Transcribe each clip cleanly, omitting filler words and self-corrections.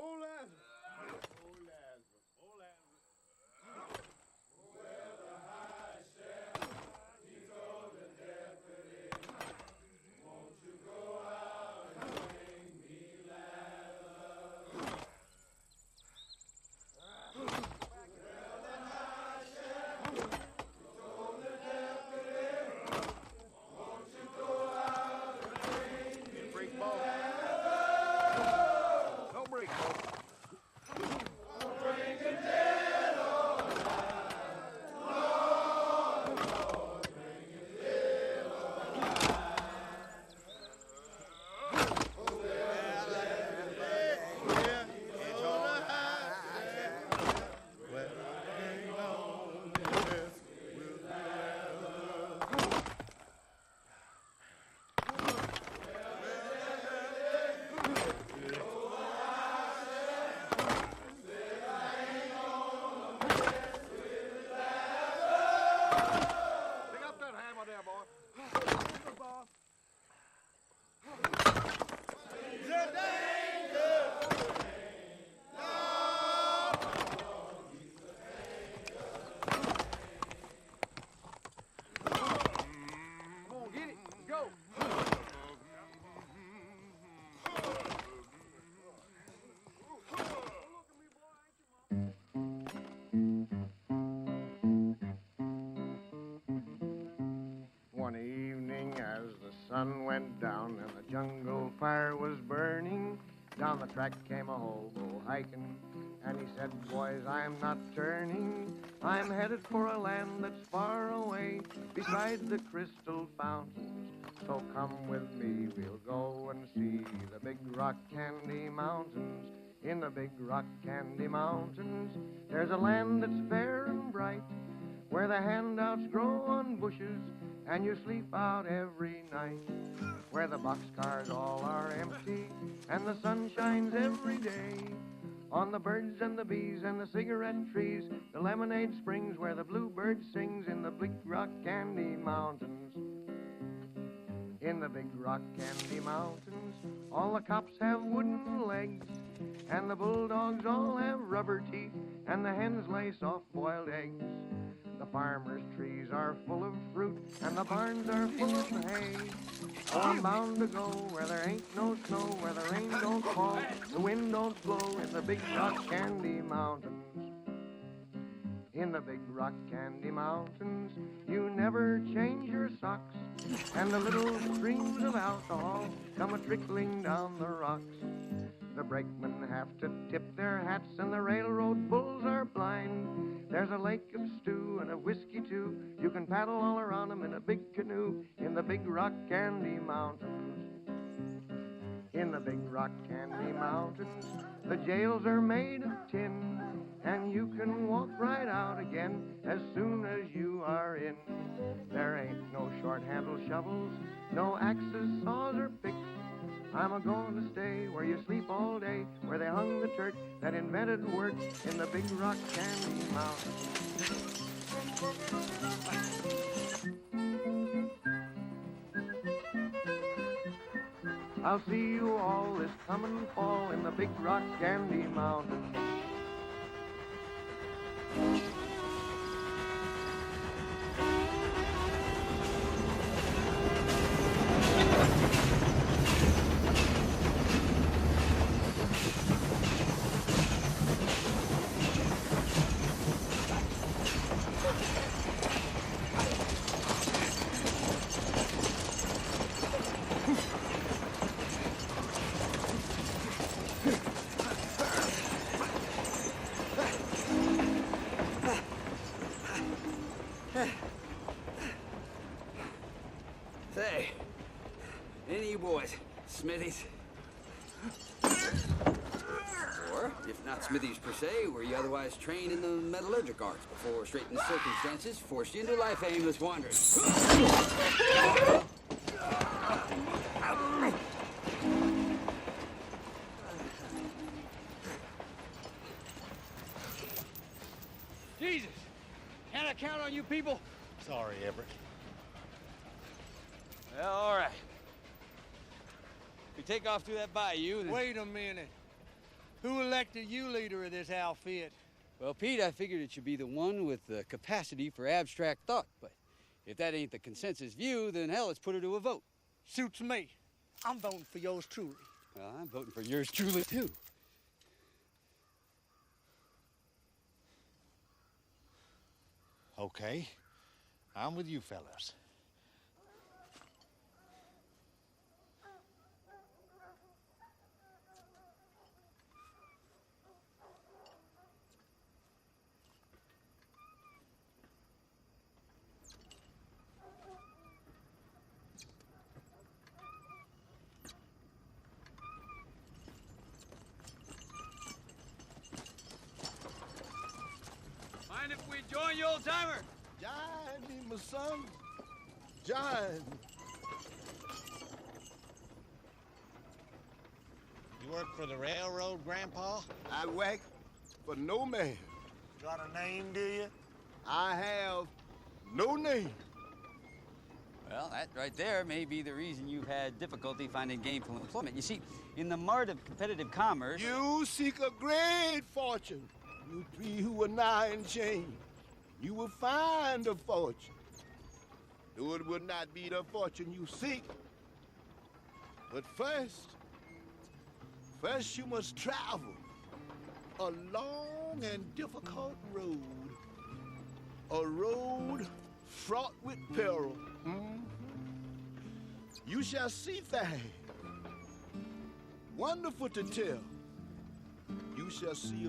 Oh, Lazarus. Oh, Lazarus. Oh, Lazarus. Break ball. Don't break ball. Pick up that hammer there, boy. Come on, get it. Go. One evening as the sun went down and the jungle fire was burning, down the track came a hobo hiking, and he said, boys, I'm not turning. I'm headed for a land that's far away beside the crystal fountains. So come with me, we'll go and see the big rock candy mountains. In the big rock candy mountains, there's a land that's fair and bright, where the handouts grow on bushes and you sleep out every night, where the boxcars all are empty and the sun shines every day on the birds and the bees and the cigarette trees, the lemonade springs where the bluebird sings in the big rock candy mountains. In the big rock candy mountains, all the cops have wooden legs, and the bulldogs all have rubber teeth, and the hens lay soft-boiled eggs. The farmers' trees are full of fruit, and the barns are full of hay. Oh, I'm bound to go where there ain't no snow, where the rain don't fall, the wind don't blow, in the big rock candy mountains. In the big rock candy mountains, you never change your socks, and the little streams of alcohol come a-trickling down the rocks. The brakemen have to tip their hats, and the railroad bulls are blind. There's a lake of stew and of whiskey, too. You can paddle all around them in a big canoe in the big rock candy mountains. In the big rock candy mountains, the jails are made of tin, and you can walk right out again as soon as you are in. There ain't no short-handled shovels, no axes, saws, or picks. I'm a-going to stay where you sleep all day, where they hung the Turk that invented work in the big rock candy mountains. I'll see you all this coming fall in the big rock candy mountains. Say, any of you boys, Smithies? Or, if not Smithies per se, were you otherwise trained in the metallurgic arts before straitened circumstances forced you into life aimless wandering? Jesus! Can I count on you people? Sorry, Everett. Well, all right. We take off through that bayou, then... Wait a minute. Who elected you leader of this outfit? Well, Pete, I figured it should be the one with the capacity for abstract thought, but if that ain't the consensus view, then hell, let's put her to a vote. Suits me. I'm voting for yours truly. Well, I'm voting for yours truly, too. Okay, I'm with you fellas. Mind if we join you, old-timer? Join me, my son. Join. You work for the railroad, Grandpa? I work for no man. Got a name, do you? I have no name. Well, that right there may be the reason you've had difficulty finding gainful employment. You see, in the mart of competitive commerce... You seek a great fortune. You three who are now in chains. You will find a fortune. Though it will not be the fortune you seek. But first you must travel a long and difficult road. A road fraught with peril. You shall see things wonderful to tell. You shall see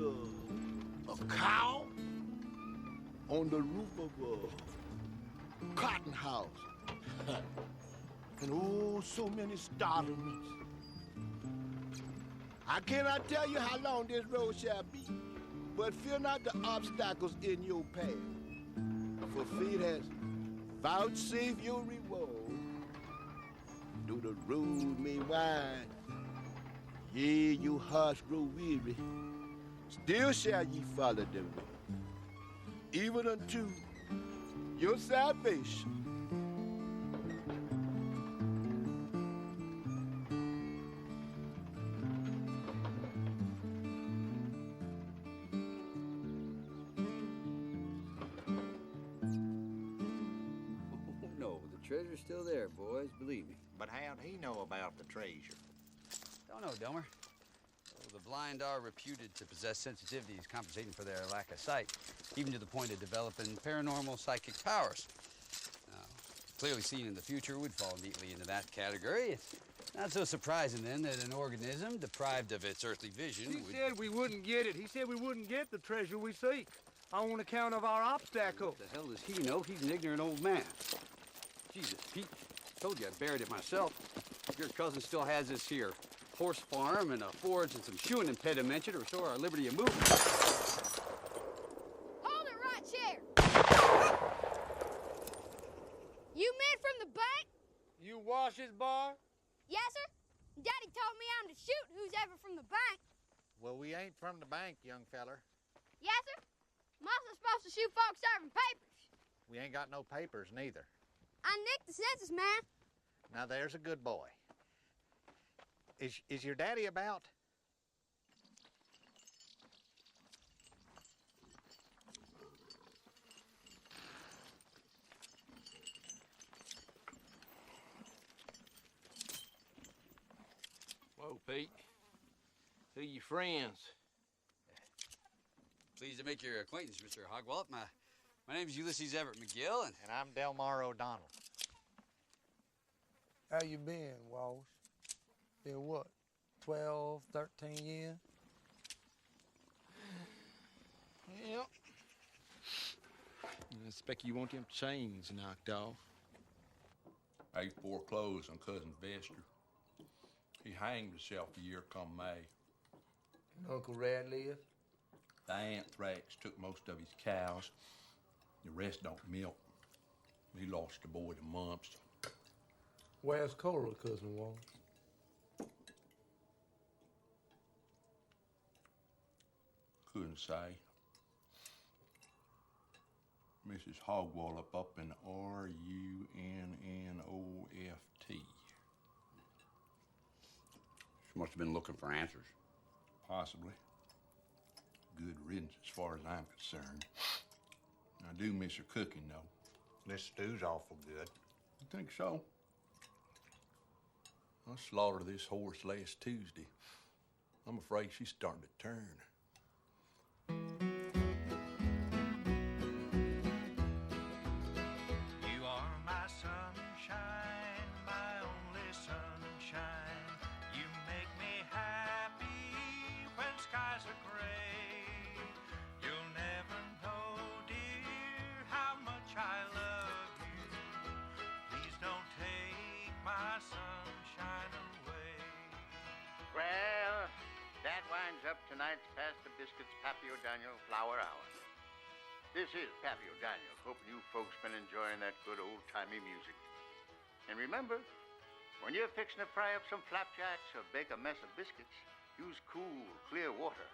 a cow on the roof of a cotton house. And oh, so many startlings. I cannot tell you how long this road shall be, but fear not the obstacles in your path. For fate has vouchsafed your reward. Though the road may wind, yea, your hearts grow weary, still shall ye follow the way, even unto your salvation. No, the treasure's still there, boys, believe me. But how'd he know about the treasure? Don't know, Delmer. The blind are reputed to possess sensitivities compensating for their lack of sight, even to the point of developing paranormal psychic powers. Now, clearly seen in the future would fall neatly into that category. It's not so surprising, then, that an organism deprived of its earthly vision He would... said we wouldn't get it. He said we wouldn't get the treasure we seek on account of our obstacle. What the hell does he know? He's an ignorant old man. Jesus, Pete, told you I buried it myself. Your cousin still has this here horse farm and a forge and some shoeing impediment to restore our liberty of movement. Hold it right there! You men from the bank? You wash his bar? Yes, sir. Daddy told me I'm to shoot who's ever from the bank. Well, we ain't from the bank, young feller. Yes, sir. I'm also supposed to shoot folks serving papers. We ain't got no papers, neither. I nicked the census man. Now, there's a good boy. Is your daddy about? Whoa, Pete. Who your friends? Pleased to make your acquaintance, Mr. Hogwallop. My name's Ulysses Everett McGill, and I'm Delmar O'Donnell. How you been, Walsh? Been what, 12, 13 years? Yep. I expect you want them chains knocked off. They foreclosed on Cousin Vester. He hanged himself a year come May. And Uncle Rad live? The anthrax took most of his cows. The rest don't milk. He lost a boy to mumps. Where's Cora, Cousin Walsh? Couldn't say. Mrs. Hogwallop up in Runnoft. she must have been looking for answers. Possibly. good riddance as far as I'm concerned. I do miss her cooking, though. This stew's awful good. You think so? I slaughtered this horse last Tuesday. I'm afraid she's starting to turn. You are my sunshine, my only sunshine. You make me happy when skies are gray. You'll never know, dear, how much I love you. Please don't take my sunshine away. Well, that winds up tonight's Pass the Biscuits Pappy O'Daniel Flower Hour. This is Pappy O'Daniel, hoping you folks been enjoying that good old-timey music. And remember, when you're fixing to fry up some flapjacks or bake a mess of biscuits, use cool, clear water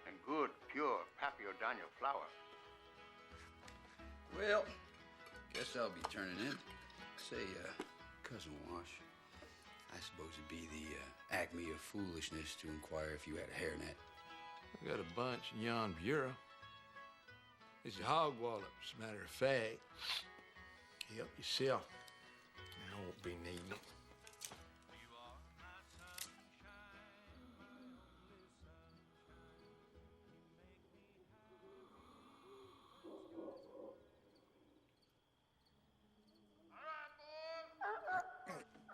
and good, pure Pappy O'Daniel flour. Well, guess I'll be turning in. Say, Cousin Wash, I suppose it'd be the acme of foolishness to inquire if you had a hairnet. I got a bunch in yon bureau. It's your hog wallops, matter of fact. Help yourself. I won't be needing it.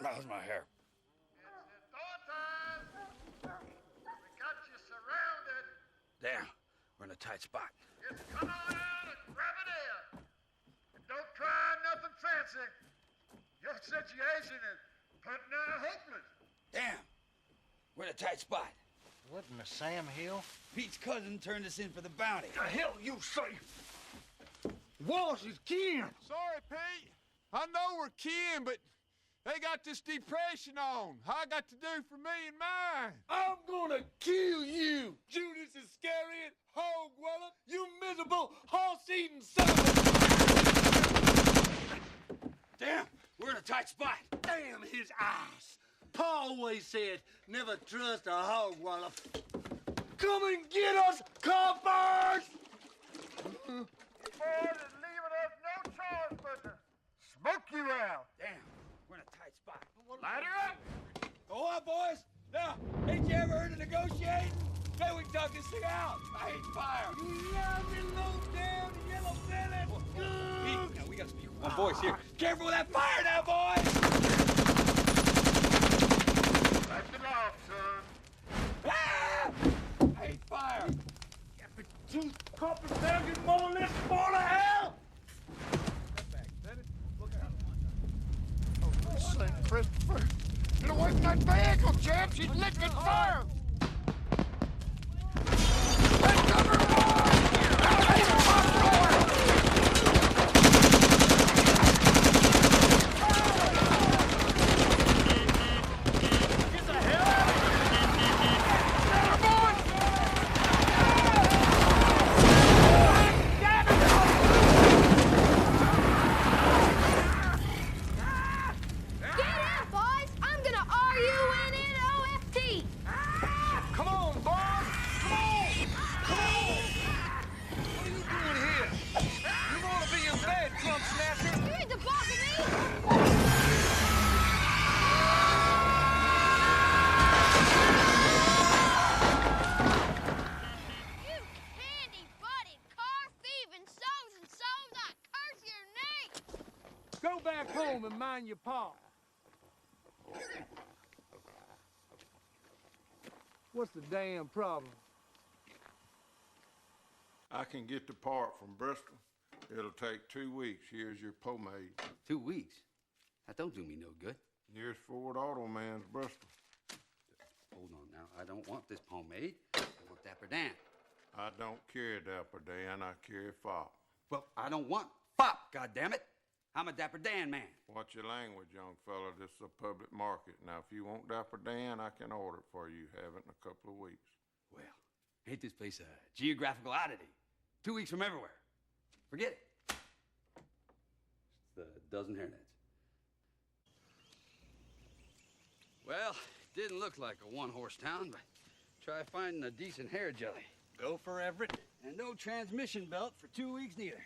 How's my hair? It's door time. We got you surrounded. Damn, we're in a tight spot. Just come on out and grab it in. And don't try nothing fancy. Your situation is putting out hopeless. Damn, we're in a tight spot. What in the Sam Hill? Pete's cousin turned us in for the bounty. The hell you say? Wallace is kin. Sorry, Pete. I know we're kin, but they got this depression on. How I got to do for me and mine? I'm gonna kill you, Judas Iscariot, hog wallop, you miserable, horse-eating son of a... Damn, we're in a tight spot. Damn his ass. Pa always said, never trust a hog wallop. Come and get us, coppers! The boys is leaving us no choice but to smoke you out. Damn, we're in a tight spot. Light her up. Go on, boys. Now, ain't you ever heard of negotiating? Maybe we can talk this thing out. I hate fire. You lovely low-down yellow belly. Pete, now we gotta speak with one voice here. Careful with that fire now, boys! That's the law, son. Ah! I hate fire. Two coppers there get more or less fall to hell. St. Christopher. Get away from that vehicle, Jeb. She's licking fire. Take cover, boys! Now leave my floor! Get the hell out of here! Get her, boys! Get in, boys! I'm gonna RUNNOFT! Come on, boys! Come on! Come on! What are you doing here? You want to be in bed, Trump snatcher? You ain't the boss of me! You candy-butted, car-thieving sows and sows, I curse your name! Go back home and mind your pa. What's the damn problem? I can get the part from Bristol. It'll take 2 weeks. Here's your pomade. 2 weeks? That don't do me no good. Here's Ford Auto Man's Bristol. Hold on now. I don't want this pomade. I want Dapper Dan. I don't carry Dapper Dan, I carry Fop. Well, I don't want Fop, goddammit. I'm a Dapper Dan man. Watch your language, young fella. This is a public market. Now, if you want Dapper Dan, I can order it for you. Have it in a couple of weeks. Well, ain't this place a geographical oddity? 2 weeks from everywhere. Forget it. It's the dozen hairnets. Well, didn't look like a one-horse town, but try finding a decent hair jelly. Gopher, Everett? And no transmission belt for 2 weeks neither.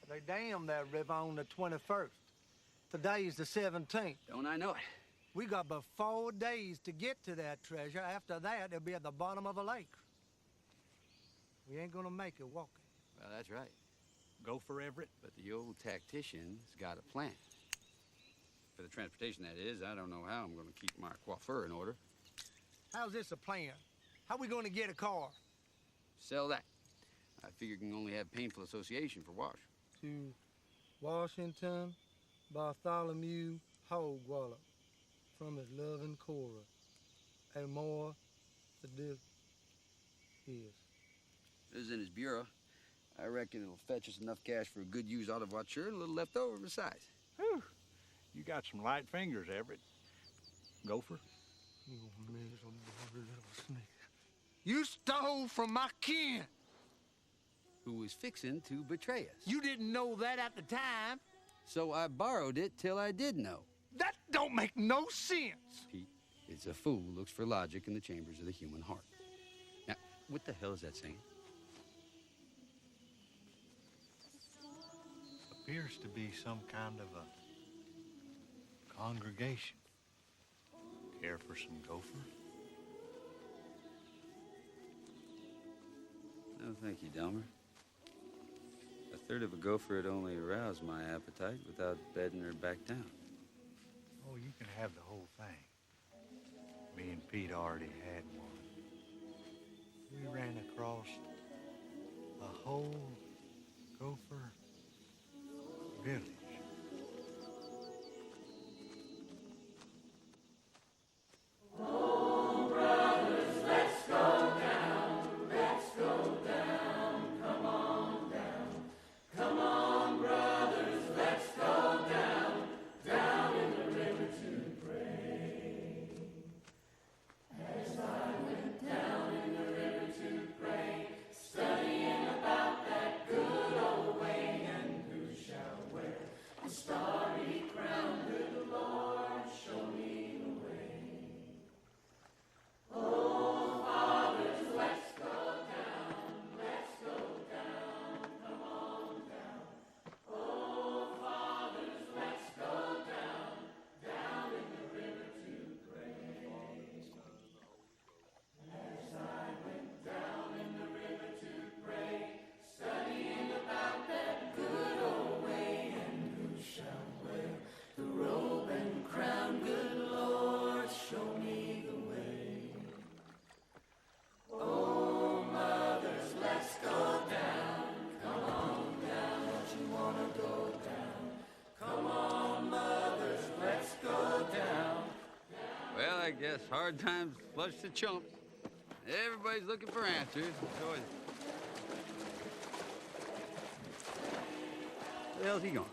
They dammed that river on the 21st. Today's the 17th. Don't I know it? We got but 4 days to get to that treasure. After that, it'll be at the bottom of a lake. We ain't gonna make it walking. Well, that's right. Gopher, Everett? But the old tactician's got a plan. For the transportation, that is. I don't know how I'm gonna keep my coiffeur in order. How's this a plan? How we gonna get a car? Sell that. I figure you can only have painful association for Wash. To Washington, Bartholomew Hogwallop, from his loving Cora, and more to this is. This is in his bureau. I reckon it'll fetch us enough cash for a good used auto voiture and a little left over besides. Whew. You got some light fingers, Everett. Gopher? You miserable little snake. You stole from my kin. Who was fixing to betray us. You didn't know that at the time. So I borrowed it till I did know. That don't make no sense. Pete, it's a fool who looks for logic in the chambers of the human heart. Now, what the hell is that saying? Appears to be some kind of a congregation. Care for some gopher? No, thank you, Delmer. A third of a gopher would only arouse my appetite without bedding her back down. Oh, you can have the whole thing. Me and Pete already had one. We ran across a whole gopher village. I guess hard times flush the chump. Everybody's looking for answers. So where the hell's he going?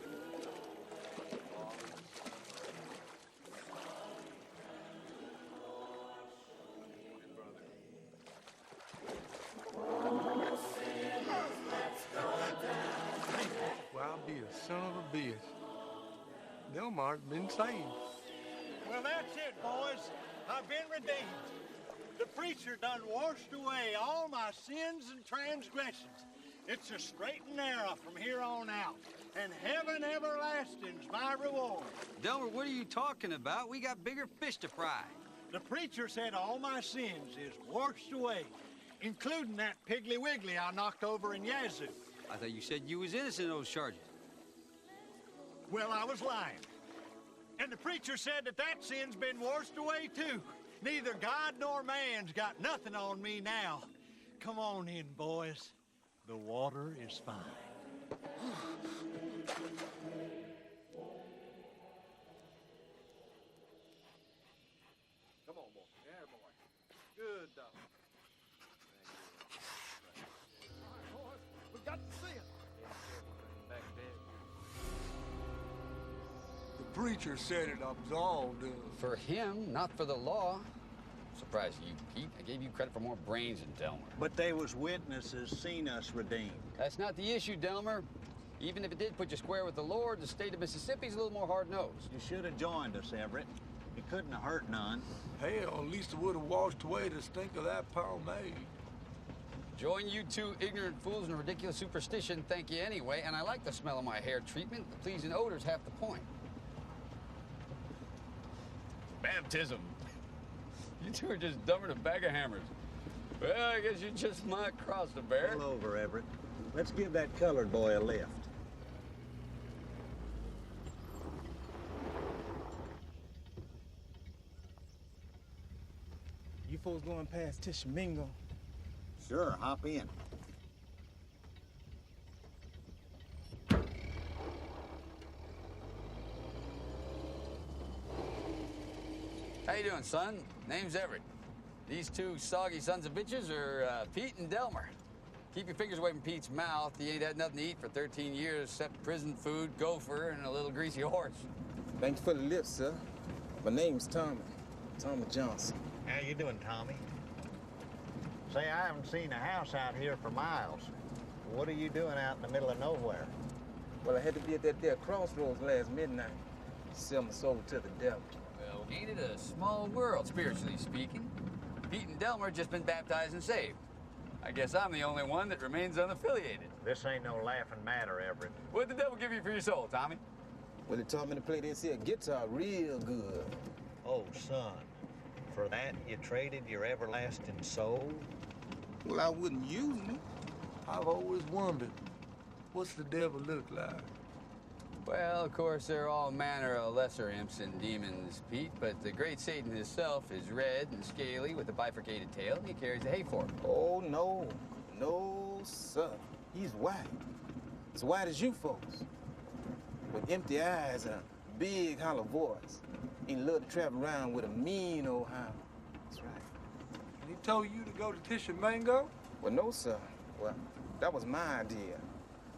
Well, I'll be a son of a bitch. Delmar's been saved. Well, that's it, boys. I've been redeemed. The preacher done washed away all my sins and transgressions. It's a straight and narrow from here on out. And heaven everlasting's my reward. Delmer, what are you talking about? We got bigger fish to fry. The preacher said all my sins is washed away, including that Piggly Wiggly I knocked over in Yazoo. I thought you said you was innocent of those charges. Well, I was lying. And the preacher said that sin's been washed away, too. Neither God nor man's got nothing on me now. Come on in, boys. The water is fine. Come on, boy. Yeah, boy. Good dog. All right, boys. We've got to see it. Back The preacher said it absolved us. For him, not for the law. Surprised you, Pete. I gave you credit for more brains than Delmer. But they was witnesses seen us redeemed. That's not the issue, Delmer. Even if it did put you square with the Lord, the state of Mississippi's a little more hard-nosed. You should have joined us, Everett. It couldn't have hurt none. Hell, at least it would have washed away the stink of that pomade. Join you two ignorant fools in ridiculous superstition, thank you anyway, and I like the smell of my hair treatment. The pleasing odor's half the point. Baptism. You two are just dumber than a bag of hammers. Well, I guess you just might cross the bear. Pull over, Everett. Let's give that colored boy a lift. You folks going past Tishomingo? Sure, hop in. How you doing, son? Name's Everett. These two soggy sons of bitches are Pete and Delmer. Keep your fingers away from Pete's mouth. He ain't had nothing to eat for 13 years except prison food, gopher, and a little greasy horse. Thanks for the lift, sir. My name's Tommy. Tommy Johnson. How you doing, Tommy? Say, I haven't seen a house out here for miles. What are you doing out in the middle of nowhere? Well, I had to be at that there crossroads last midnight. Sell my soul to the devil. Well, ain't it a small world, spiritually speaking? Pete and Delmer just been baptized and saved. I guess I'm the only one that remains unaffiliated. This ain't no laughing matter, Everett. What'd the devil give you for your soul, Tommy? Well, he taught me to play this here guitar real good. Oh, son. For that, you traded your everlasting soul? Well, I wouldn't use me. I've always wondered, what's the devil look like? Well, of course, there are all manner of lesser imps and demons, Pete, but the great Satan himself is red and scaly with a bifurcated tail, and he carries a hay fork. Oh, no. No, sir. He's white. As white as you folks. With empty eyes and a big, hollow voice. He loved to travel around with a mean old hound. That's right. And he told you to go to Tishomingo? Well, no, sir. Well, that was my idea.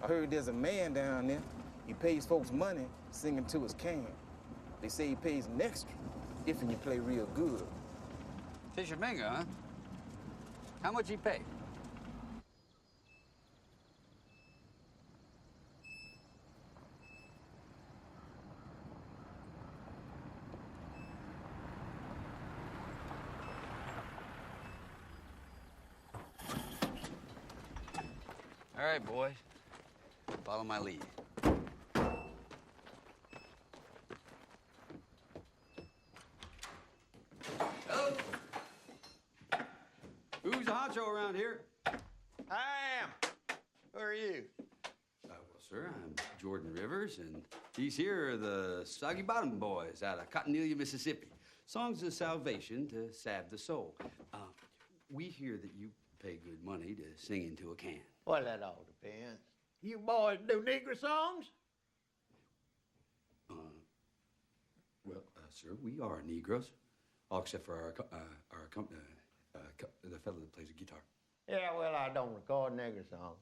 I heard there's a man down there. He pays folks money singing to his can. They say he pays an extra if you play real good. Tishomingo, huh? How much he pay? All right, boys. Follow my lead. Hello? Who's the honcho around here? I am. Who are you? Well, sir, I'm Jordan Rivers, and these here are the Soggy Bottom Boys out of Cottonelia, Mississippi. Songs of salvation to salve the soul. We hear that you pay good money to sing into a can. Well, that all depends. You boys do Negro songs? Sir, we are Negroes, all except for our company, the fellow that plays the guitar. Yeah, well, I don't record Negro songs.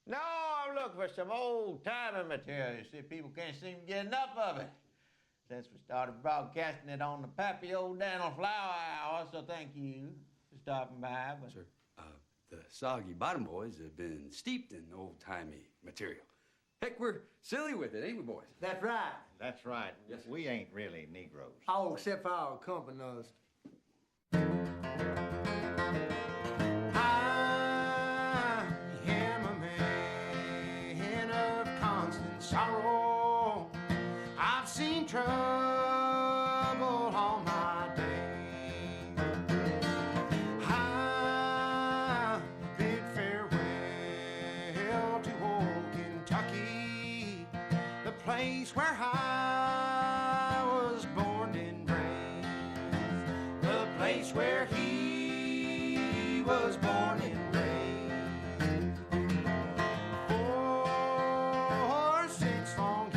No, I'm looking for some old-timey material. You see, people can't seem to get enough of it since we started broadcasting it on the Pappy O'Daniel Flower Hour, so thank you for stopping by. But... Sir, the Soggy Bottom Boys have been steeped in old-timey material. Heck, we're silly with it, ain't we, boys? That's right. That's right. Yes, sir. We ain't really Negroes. Oh, except for our accompanist. I am a man of constant sorrow. I've seen trouble all my day. I bid farewell to old Kentucky, the place where I was born and raised, the place where he was born and raised. For 6 long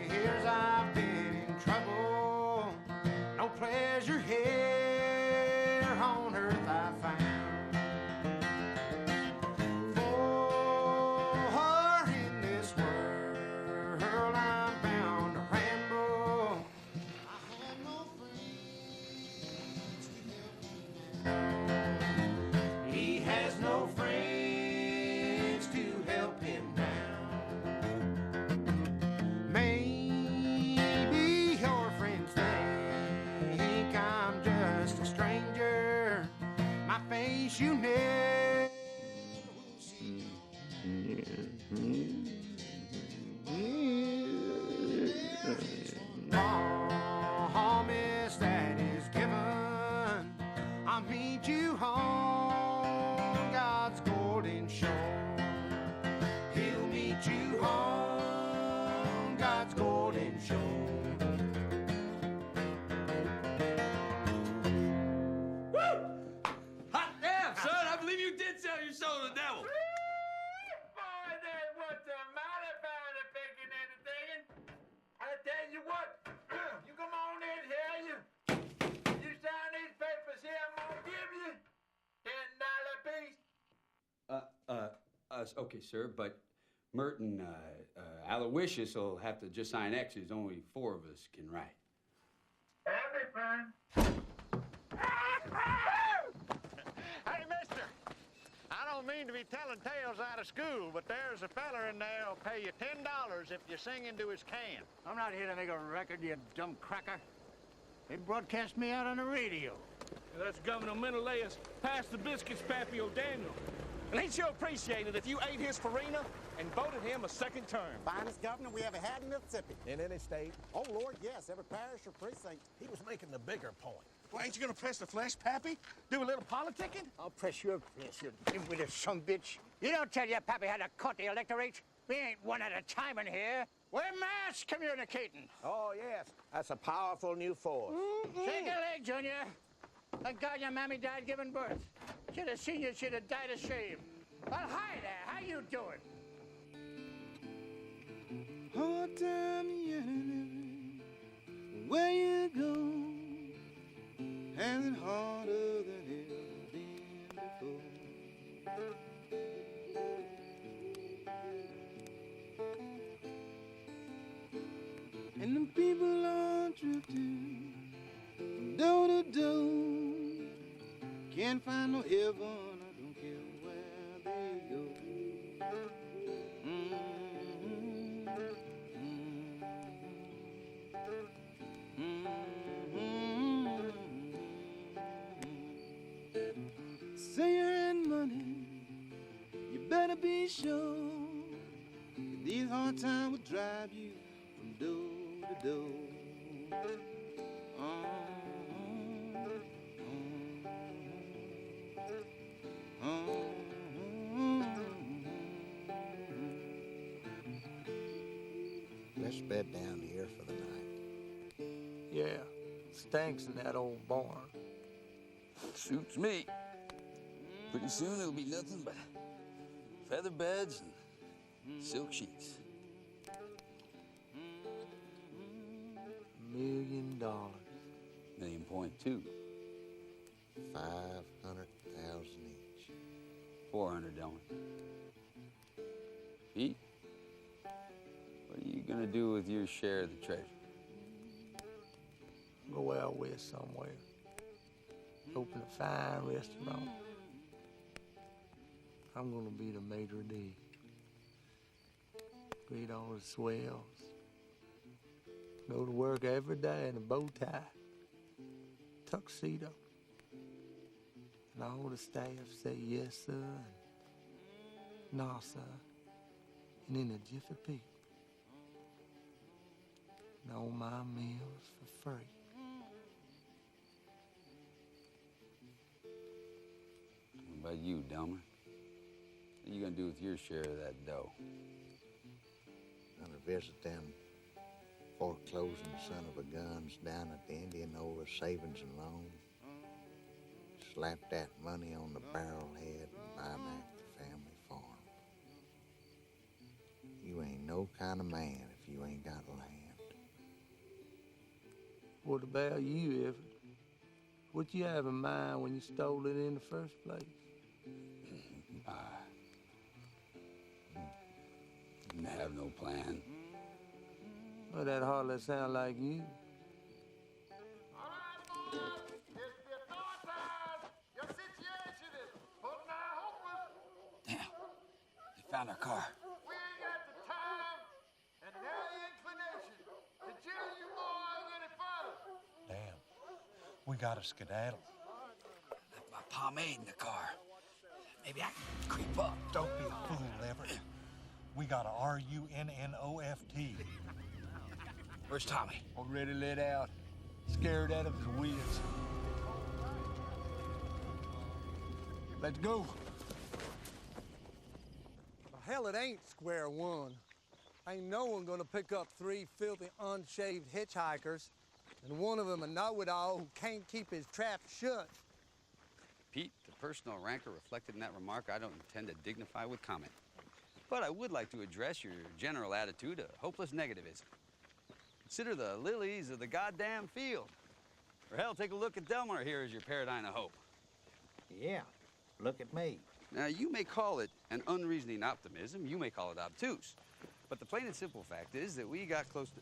years I've been in trouble, no pleasure here on earth I found. For in this world I'm bound to ramble. I had no friends to help me now. He has no friends to help him now. Maybe your friends think I'm just a stranger. My face you never Promise that is given. I'll meet you on God's golden shore. He'll meet you on God's golden shore. Hot damn, son! I believe you did sell your soul to the devil. Boy, that was a mighty fine picking and digging. I tell you what, you come on in here, you sign these papers here, I'm gonna give you $10 piece. Okay, sir, but Merton, Aloysius will have to just sign X's. Only 4 of us can write. That'll be fine. Hey, mister, I don't mean to be telling tales out of school, but there's a feller in there who'll pay you $10 if you sing into his can. I'm not here to make a record, you dumb cracker. They broadcast me out on the radio. That's Governor Menelaus. Pass the biscuits, Pappy O'Daniel. And he'd sure appreciate it if you ate his farina and voted him a second term. Finest governor we ever had in Mississippi. In any state? Oh, Lord, yes. Every parish or precinct. He was making the bigger point. Well, ain't you gonna press the flesh, Pappy? Do a little politicking? I'll press your flesh, you with a son bitch. You don't tell your Pappy how to cut the electorate. We ain't one at a time in here. We're mass communicating. Oh, yes. That's a powerful new force. Shake a leg, Junior. Thank God your mammy died giving birth. Should have seen you, should have died of shame. Well, hi there. How you doing? Hard time yearning where you go, and it harder than ever been before. And the people are drifting from door to door, can't find no heaven, I don't care where they go. Say you had money, you better be sure that these hard times will drive you from door to door. Let's bed down here for the night. Yeah, stinks in that old barn. Suits me. Pretty soon it'll be nothing but feather beds and silk sheets. $1 million. $1.2 million. 500,000 each. 400, Delmer. Pete, what are you gonna do with your share of the treasure? Go out west somewhere. Open a fine restaurant. I'm gonna be the maitre d'. Greet all the swells. Go to work every day in a bow tie, tuxedo. And all the staff say yes, sir, and no, sir. And in a jiffy peek. And all my meals for free. What about you, Delmer? What are you gonna do with your share of that dough? Gonna visit them foreclosing son of a guns down at the Indianola Savings and Loan. Slap that money on the barrelhead and buy back the family farm. You ain't no kind of man if you ain't got land. What about you, Everett? What you have in mind when you stole it in the first place? I didn't have no plan. Well, that hardly sound like you. Damn, they found our car. We ain't got the time and any inclination to jail you boys any further. Damn, we gotta skedaddle. Left my pomade in the car. Maybe I can creep up. Don't be a fool, Everett. got a R-U-N-N-O-F-T. Where's Tommy? Already let out. Scared out of his wits. Let's go. Well, hell, it ain't square one. Ain't no one gonna pick up 3 filthy, unshaved hitchhikers, and one of them a know-it-all who can't keep his trap shut. Pete, the personal rancor reflected in that remark I don't intend to dignify with comment. But I would like to address your general attitude of hopeless negativism. Consider the lilies of the goddamn field. Or hell, take a look at Delmar here as your paradigm of hope. Yeah, look at me. Now, you may call it an unreasoning optimism, you may call it obtuse, but the plain and simple fact is that we got close to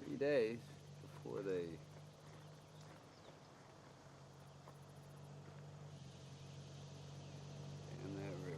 3 days before they... in that river.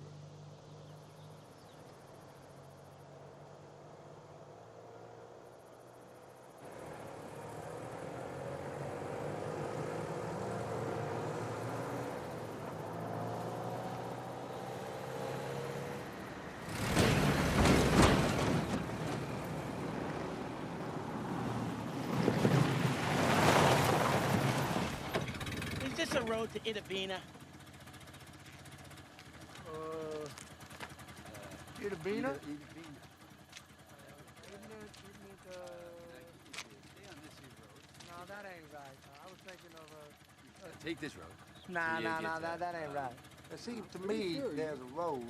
Is this a road to Itabina? Itabina? No, that ain't right. I was thinking of Take this road. Nah, You nah, get nah, that. that ain't right. It seems to me there's a road,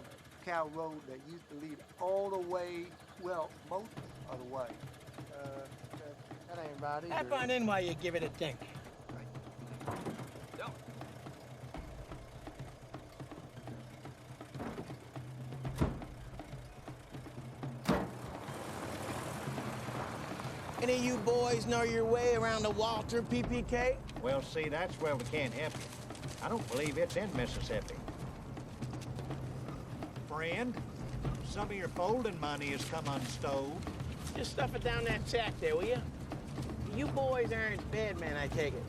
cow road, that used to lead all the way, well, most of the way. That ain't right either. I find in why you give it a think. Any of you boys know your way around the Walter PPK? Well, see, that's where we can't help you. I don't believe it's in Mississippi. Friend, some of your folding money has come unstowed. Just stuff it down that sack there, will you? You boys aren't bad men, I take it.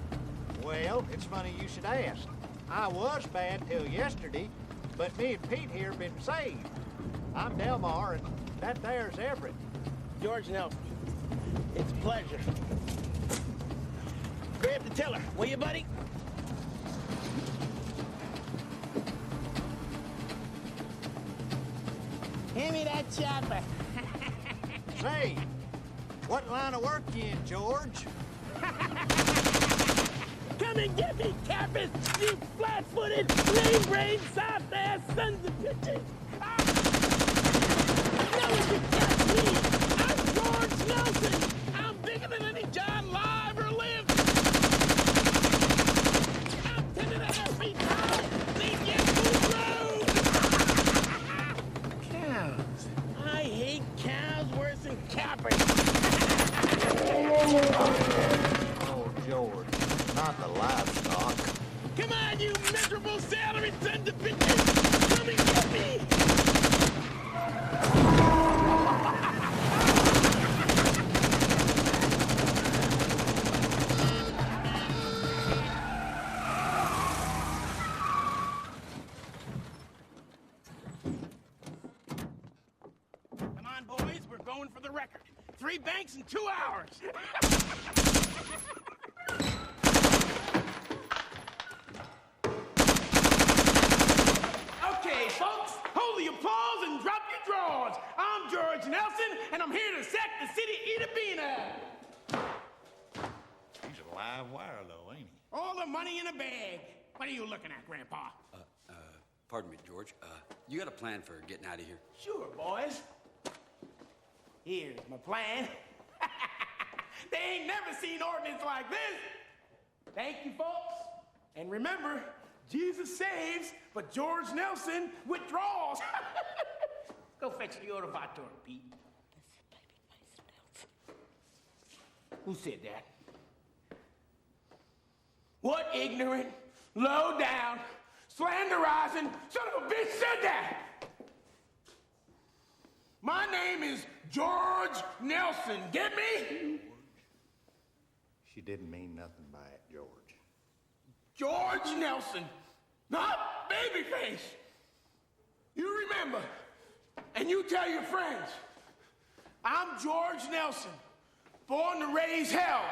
Well, it's funny you should ask. I was bad till yesterday, but me and Pete here been saved. I'm Delmar, and that there's Everett. George Nelson. It's a pleasure. Grab the tiller, will you, buddy? Hand me that chopper. Say, what line of work you in, George? Come and get me, Captain, you flat-footed, lame-brained, soft-ass sons of bitches! Now you catch me! I'm George Nelson! I'm bigger than any John Law ever lived! I'm 10.5 feet tall! Leave you to the road! Cows. I hate cows worse than cappers! Oh, George, not the livestock. Come on, you miserable salary sons of bitches! Come and get me! Come on, boys, we're going for the record. 3 banks in 2 hours! Okay, folks, hold your applause and drop your drawers. I'm George Nelson, and I'm here to sack the city Itabina. He's a live wire, though, ain't he? All the money in a bag. What are you looking at, Grandpa? Pardon me, George. You got a plan for getting out of here? Sure, boys. Here's my plan. They ain't never seen ordinance like this. Thank you, folks. And remember, Jesus saves, but George Nelson withdraws. Go fetch the order vator, Pete. Who said that? What ignorant, low down, slanderizing son of a bitch said that? My name is George Nelson. Get me? She didn't mean nothing by it, George. George Nelson, not Babyface. You remember. And And you tell your friends, I'm George Nelson, born to raise hell.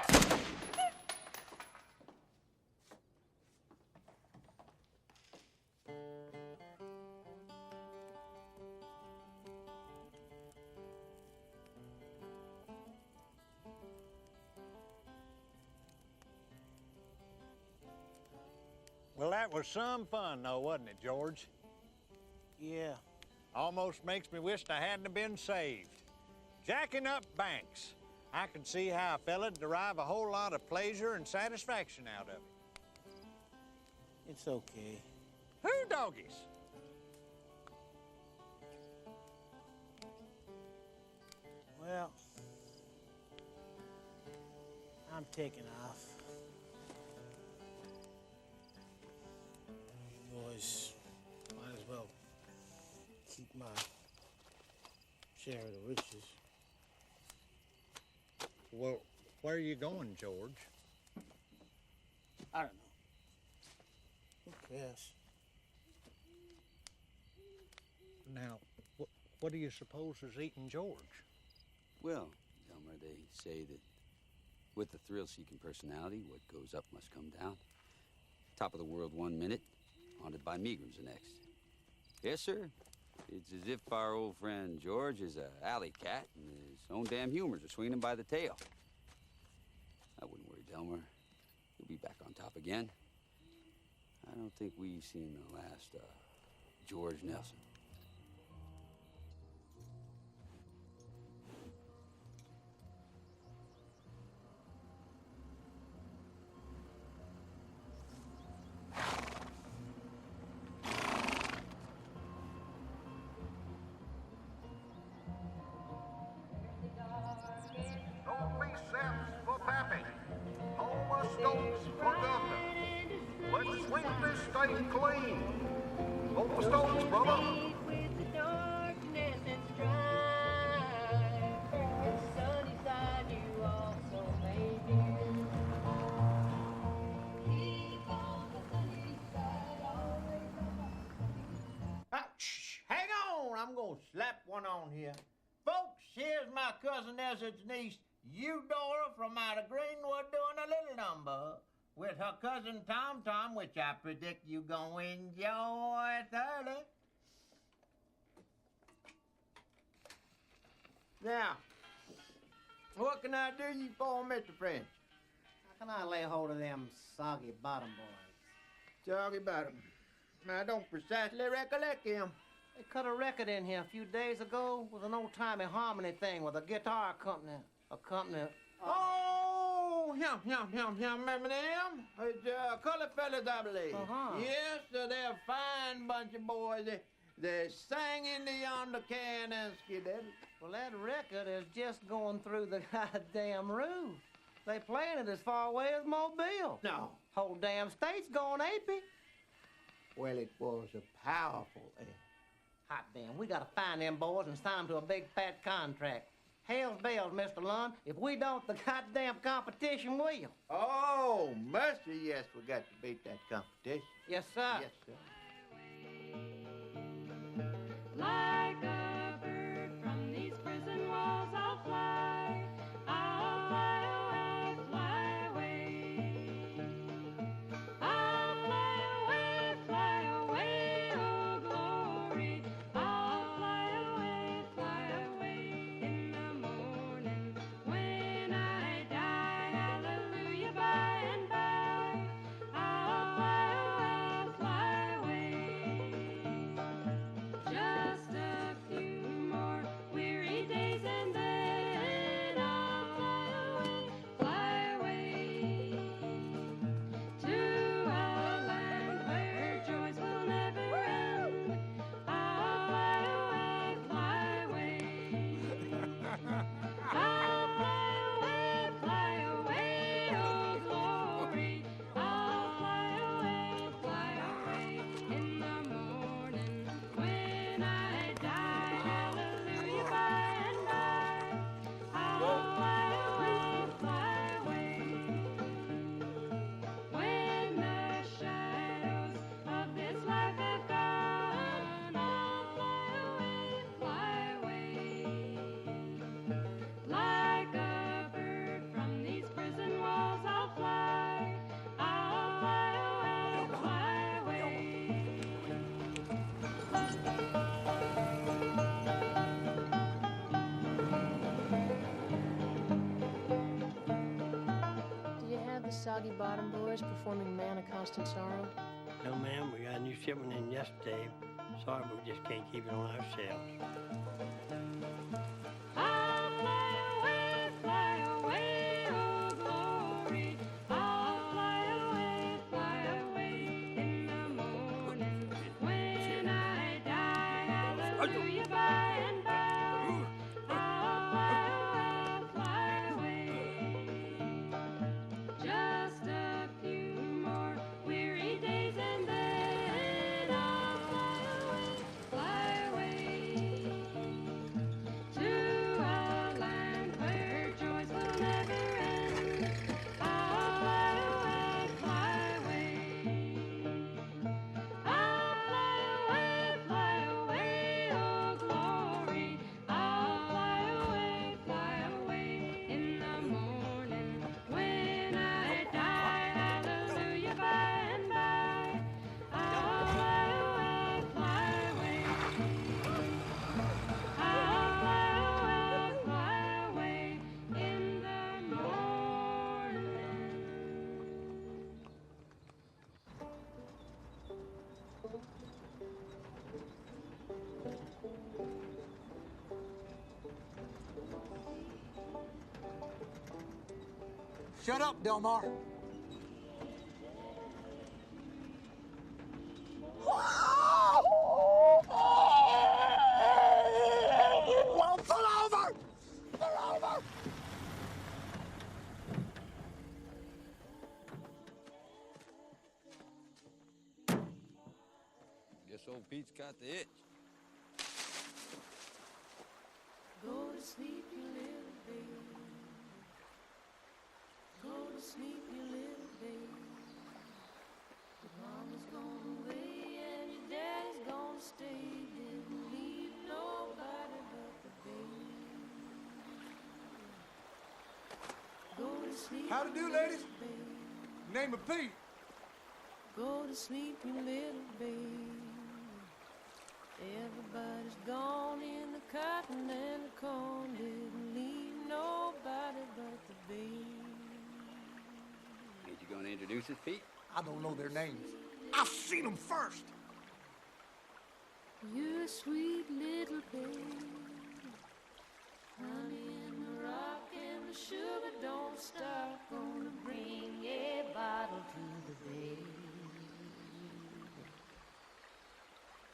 Well, that was some fun, though, wasn't it, George? Yeah. Almost makes me wish I hadn't have been saved. Jacking up banks. I can see how a fella'd derive a whole lot of pleasure and satisfaction out of it. It's okay. Who doggies? Well, I'm taking off. Boys, might as well keep my share of the riches. Well, where are you going, George? I don't know. Who cares? Now, what do you suppose is eating George? Well, Delmer, they say that with the thrill-seeking personality, what goes up must come down. Top of the world 1 minute, haunted by Megrams the next. Yes, sir. It's as if our old friend George is a alley cat and his own damn humors are swinging him by the tail. I wouldn't worry, Delmer. He'll be back on top again. I don't think we've seen the last George Nelson. Only cents for Pappy. Homer Stokes for governor. Let's sweep this state clean. Homer Stokes, brother. Shh, hang on, I'm gonna slap one on here. Folks, here's my cousin Ezra's niece, Eudora from out of Greenwood doing a little number with her cousin Tom Tom, which I predict you gonna enjoy thoroughly. Now, what can I do you for, Mr. French? How can I lay hold of them soggy bottom boys? Soggy bottom. I don't precisely recollect him. They cut a record in here a few days ago with an old-timey harmony thing with a guitar company. A company... Oh, him, remember them? It's colored fellas, I believe. Uh-huh. Yes, they're a fine bunch of boys. They sang in the yonder can and skidded. Well, that record is just going through the goddamn roof. They playing it as far away as Mobile. No. Whole damn state's going apey. Well, it was a powerful Hot damn, we gotta find them boys and sign them to a big fat contract. Hell's bells, Mr. Lund. If we don't, the goddamn competition will. Oh, mercy, yes, we got to beat that competition. Yes, sir. Yes, sir. Like a bird from these prison walls, I'll fly. I'll fly away, fly away. I'll fly away, oh glory. I'll fly away in the morning. When I die, hallelujah, by and by. I'll fly away, fly away. Just a Soggy Bottom Boys performing Man of Constant Sorrow? No, ma'am, we got a new shipment in yesterday. Sorry, but we just can't keep it on our shelves. Just a few more weary days and then I'll fly away to a land where joys will never end. I'll fly away, fly away. I'll fly away, oh glory. I'll fly away in the morning when I die. Hallelujah, by and by. I'll fly away, fly away. I'll fly away in the morning. Shut up, Delmar. Well, pull over! Pull over! Guess old Pete's got the itch. Go to sleep, you little baby. Go to sleep, you little baby. Your mama's gone away and your daddy's gonna stay. Didn't leave nobody but the baby. Go to sleep. How to do, you ladies? little baby. Name of Pete. Go to sleep, you little baby. Everybody's gone in the cotton and the corn. Didn't leave nobody but the baby. Ain't you gonna introduce us, Pete? I don't know their names. I've seen them first. You're a sweet little baby. Honey in the rock and the sugar don't stop. Gonna bring a bottle to the baby.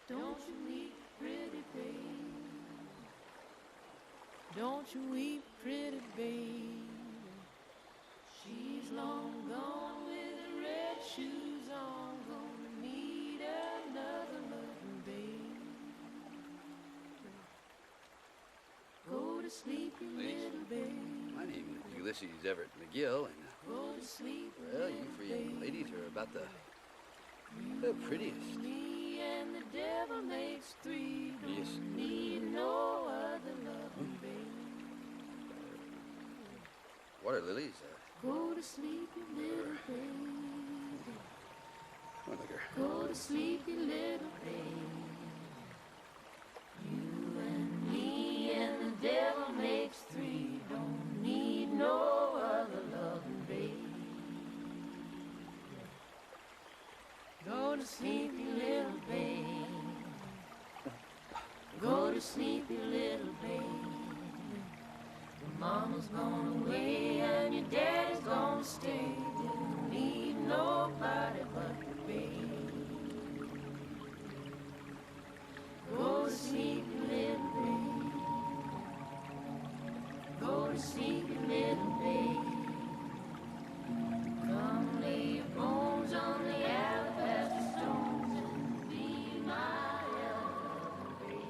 Don't you weep, pretty baby. Don't you weep, pretty baby. She's long gone with her red shoes on. Gonna need another loving baby. Go to sleep, you little baby. My name is Ulysses Everett McGill, and Go to sleep, you well, little you three baby. ladies are about the prettiest. Me and the devil makes three. Don't Yes. need no other loving baby. Water lilies. Go to sleep, you little baby. Come on, look here. Go to sleep, you little baby. You and me and the devil makes three. Don't need no other loving baby. Go to sleep, you little baby. Go to sleep, you little baby. Your mama's gone away and your daddy's gonna stay. Didn't leave nobody but the baby. Go to sleep, you little baby. Go to sleep, you little baby. Come lay your bones on the alabaster stones and be my loving baby.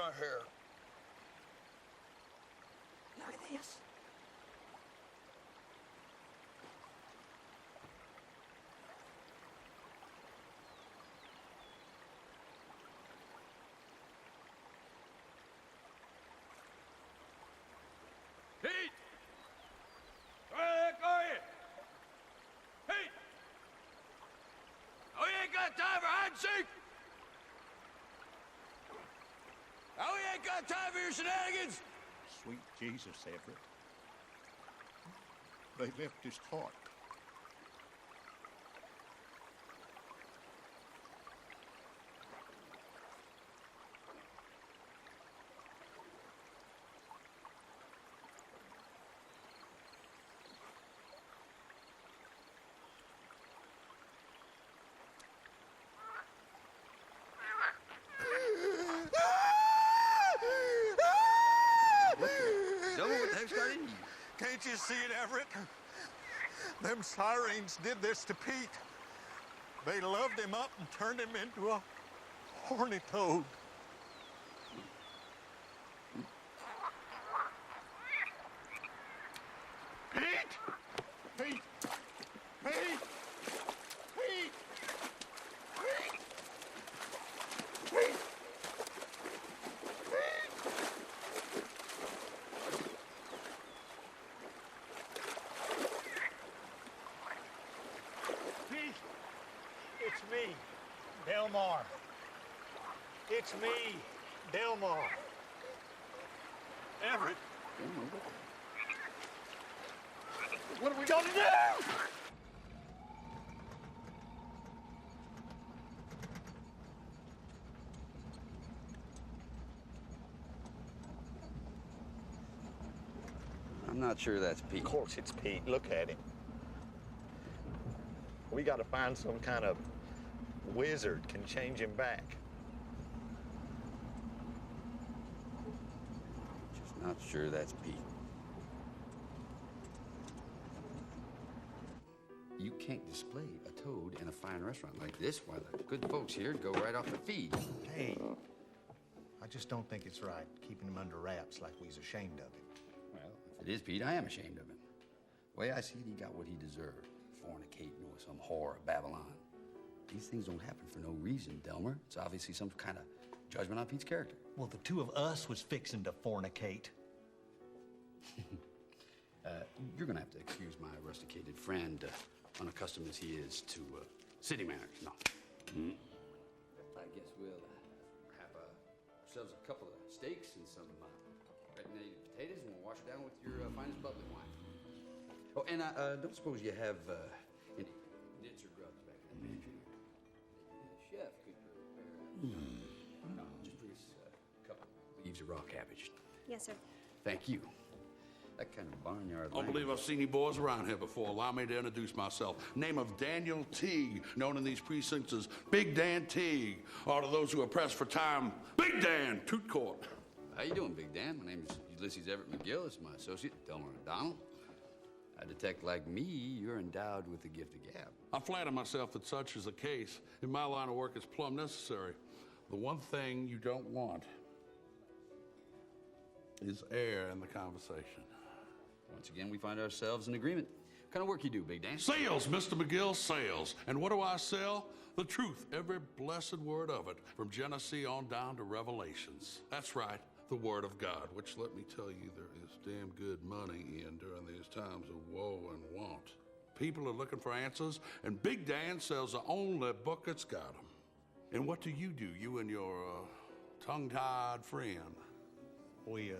my hair. Look at this. Pete! Where the heck are you? Pete! Oh, you ain't got time for hide and seek! Oh, you ain't got time for your shenanigans! Sweet Jesus, Everett. They left his heart. Delmar, what the heck's got into you? Can't you see it, Everett? Them sirens did this to Pete. They loved him up and turned him into a horny toad. Pete! Pete! Pete! Pete! Pete! Pete! Pete, it's me, Delmar. It's me, Delmar. Everett. What are we gonna do? I'm not sure that's Pete. Of course it's Pete. Look at him. We got to find some kind of wizard can change him back. Just not sure that's Pete. You can't display a toad in a fine restaurant like this while the good folks here go right off the feed. Hey, I just don't think it's right keeping him under wraps like we's ashamed of him. Well, if it is Pete, I am ashamed of him. The way I see it, he got what he deserved. Fornicating with some whore of Babylon. These things don't happen for no reason, Delmar. It's obviously some kind of judgment on Pete's character. Well, the two of us was fixing to fornicate. You're gonna have to excuse my rusticated friend, unaccustomed as he is to city manners. No. I guess we'll have ourselves a couple of steaks and some red native potatoes, and we'll wash it down with your finest bubbly wine. Oh, and I don't suppose you have any nits or grubs back in that pantry. The chef could prepare. No, just bring us a couple leaves of raw cabbage. Yes, sir. Thank you. That kind of barnyard. I don't believe I've seen you boys around here before. Allow me to introduce myself. Name of Daniel Teague, known in these precincts as Big Dan Teague. Or to those who are pressed for time, Big Dan, Toot Court. How you doing, Big Dan? My name is Ulysses Everett McGill. This is my associate, Delmar O'Donnell. I detect, like me, you're endowed with the gift of gab. I flatter myself that such is the case. In my line of work, it's plumb necessary. The one thing you don't want is air in the conversation. Once again, we find ourselves in agreement. What kind of work you do, Big Dan? Sales, Mr. McGill, sales. And what do I sell? The truth, every blessed word of it, from Genesee on down to Revelations. That's right, the Word of God, which, let me tell you, there is damn good money in during these times of woe and want. People are looking for answers, and Big Dan sells the only book that's got them. And what do, you and your tongue-tied friend? We're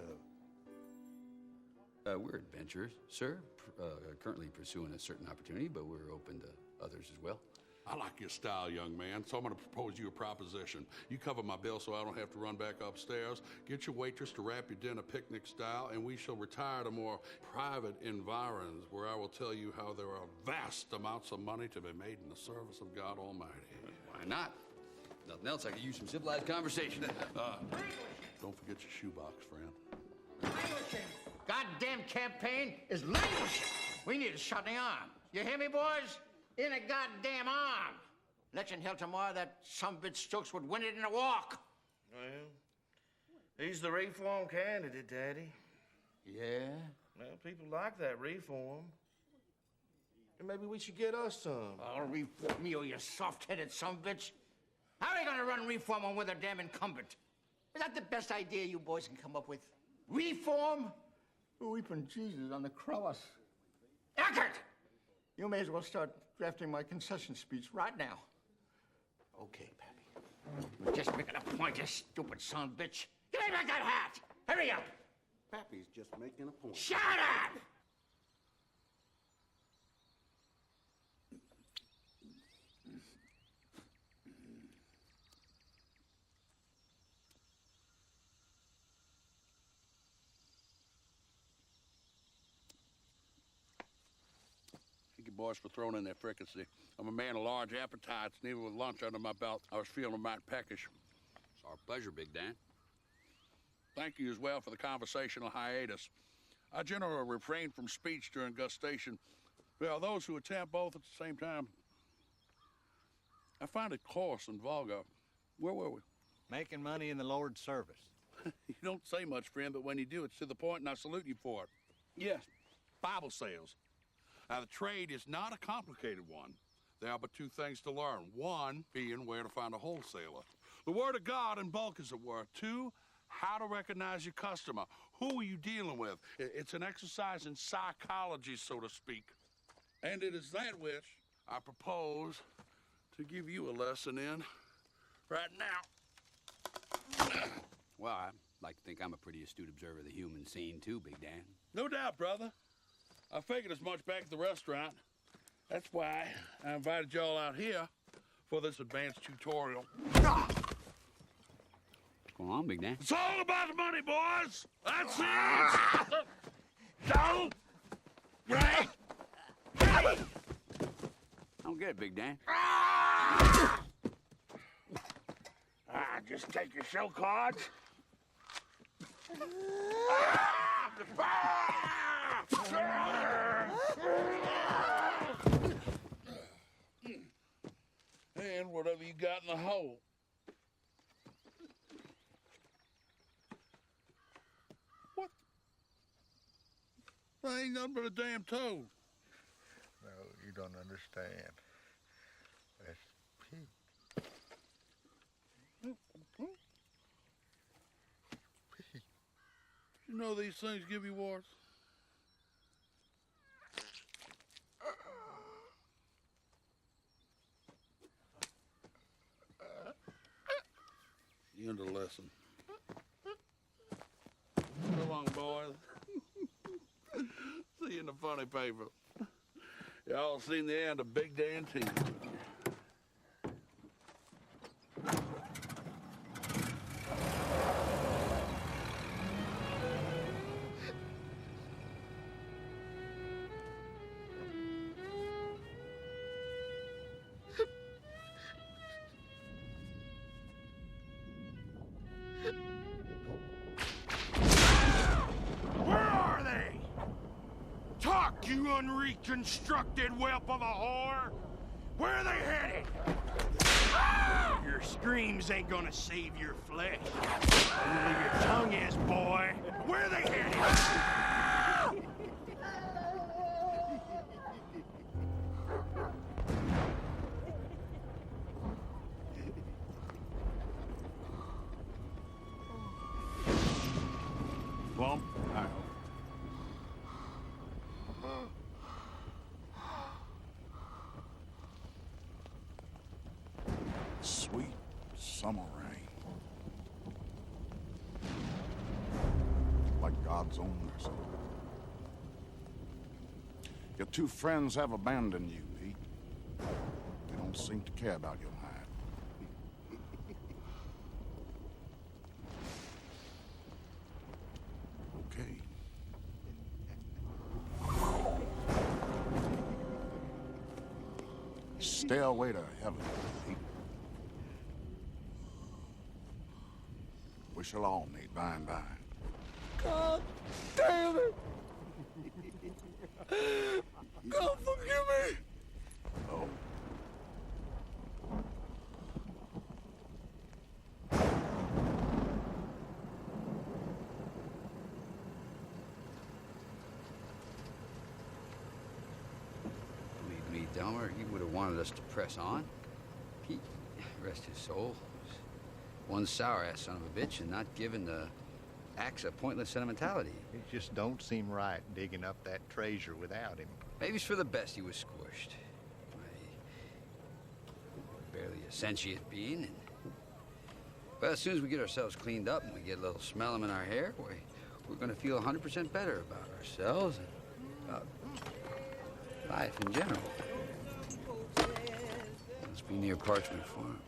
adventurers, sir. Currently pursuing a certain opportunity, but we're open to others as well. I like your style, young man, so I'm going to propose you a proposition. You cover my bill so I don't have to run back upstairs. Get your waitress to wrap your dinner picnic style, and we shall retire to more private environs where I will tell you how there are vast amounts of money to be made in the service of God Almighty. Why not? Nothing else, I could use some civilized conversation. Don't forget your shoebox, friend. Goddamn campaign is languishing. We need a shot in the arm. You hear me, boys? In a goddamn arm. Let's in hell tomorrow that sumbitch Stokes would win it in a walk. Well, He's the reform candidate, Daddy. Yeah? Well, people like that reform. And maybe we should get us some. Oh, reform you soft-headed sumbitch. How are you gonna run reform on with a damn incumbent? Is that the best idea you boys can come up with? Reform? Weeping Jesus on the cross. Eckert! You may as well start drafting my concession speech right now. Okay, Pappy. You're just making a point, you stupid son of a bitch. Give me back that hat! Hurry up! Pappy's just making a point. Shut up! Thank you, boys, for throwing in that fricassee. I'm a man of large appetites, and even with lunch under my belt, I was feeling mighty peckish. It's our pleasure, Big Dan. Thank you as well for the conversational hiatus. I generally refrain from speech during gustation. Well, those who attempt both at the same time, I find it coarse and vulgar. Where were we? Making money in the Lord's service. You don't say much, friend, but when you do, it's to the point, and I salute you for it. Yes, Bible sales. Now, the trade is not a complicated one. There are but two things to learn. One being where to find a wholesaler. The Word of God in bulk, as it were. Two, how to recognize your customer. Who are you dealing with? It's an exercise in psychology, so to speak. And it is that which I propose to give you a lesson in right now. Well, I like to think I'm a pretty astute observer of the human scene, too, Big Dan. No doubt, brother. I figured as much back at the restaurant. That's why I invited y'all out here for this advanced tutorial. What's going on, Big Dan? It's all about the money, boys! That's it! Don't! Right! I don't get it, Big Dan. Just take your show cards. And whatever you got in the hole. What? That ain't nothing but a damn toad. No, you don't understand. That's pig. You know these things give you warts? The end of the lesson. So long, boys. See you in the funny paper. Y'all seen the end of Big Dan TV. Where are they? Talk, you unreconstructed whelp of a whore! Where are they headed? Your screams ain't gonna save your flesh. Only your tongue is, boy. Where are they headed? Plump? Sweet summer rain. Like God's own mercy. Your two friends have abandoned you, Pete. They don't seem to care about your hide. Okay. Stairway to heaven, Pete. We shall all meet by and by. God damn it! God forgive me! Oh. Delmer. He would have wanted us to press on. Pete, rest his soul, was one sour-ass son of a bitch and not given the axe a pointless sentimentality. It just don't seem right digging up that treasure without him. Maybe it's for the best he was squished. Barely a sentient being. But as soon as we get ourselves cleaned up and we get a little smell in our hair, we're going to feel 100% better about ourselves and about life in general. Must be near Parchment Farm.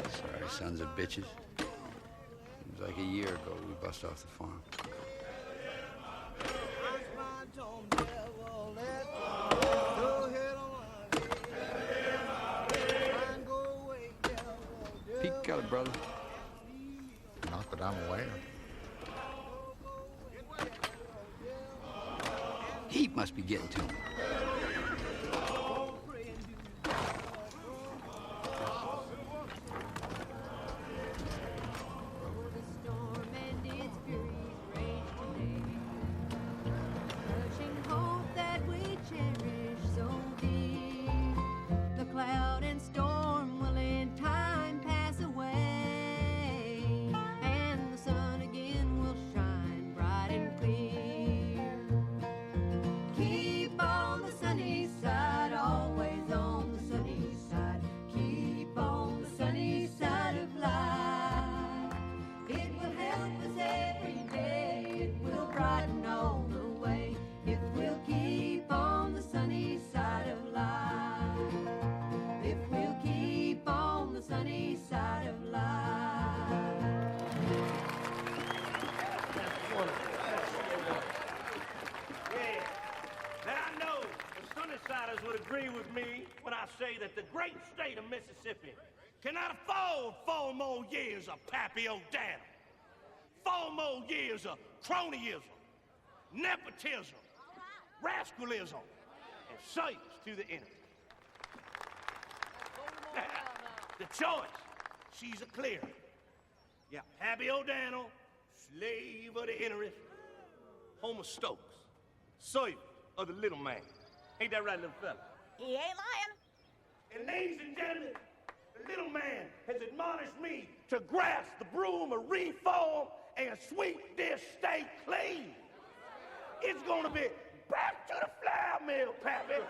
Sorry, sons of bitches. It was like a year ago we bust off the farm. Pete got a brother? Not that I'm aware. Heat must be getting to him. Would agree with me when I say that the great state of Mississippi cannot afford 4 more years of Pappy O'Daniel. 4 more years of cronyism, nepotism, rascalism, and service to the enemy. The choice, she's a clear. Yeah, Pappy O'Daniel, slave of the interest, Homer Stokes, servant of the little man. Ain't that right, little fella? He ain't lying. And ladies and gentlemen, the little man has admonished me to grasp the broom of reform and sweep this state clean. It's gonna be back to the flour mill, Pappy.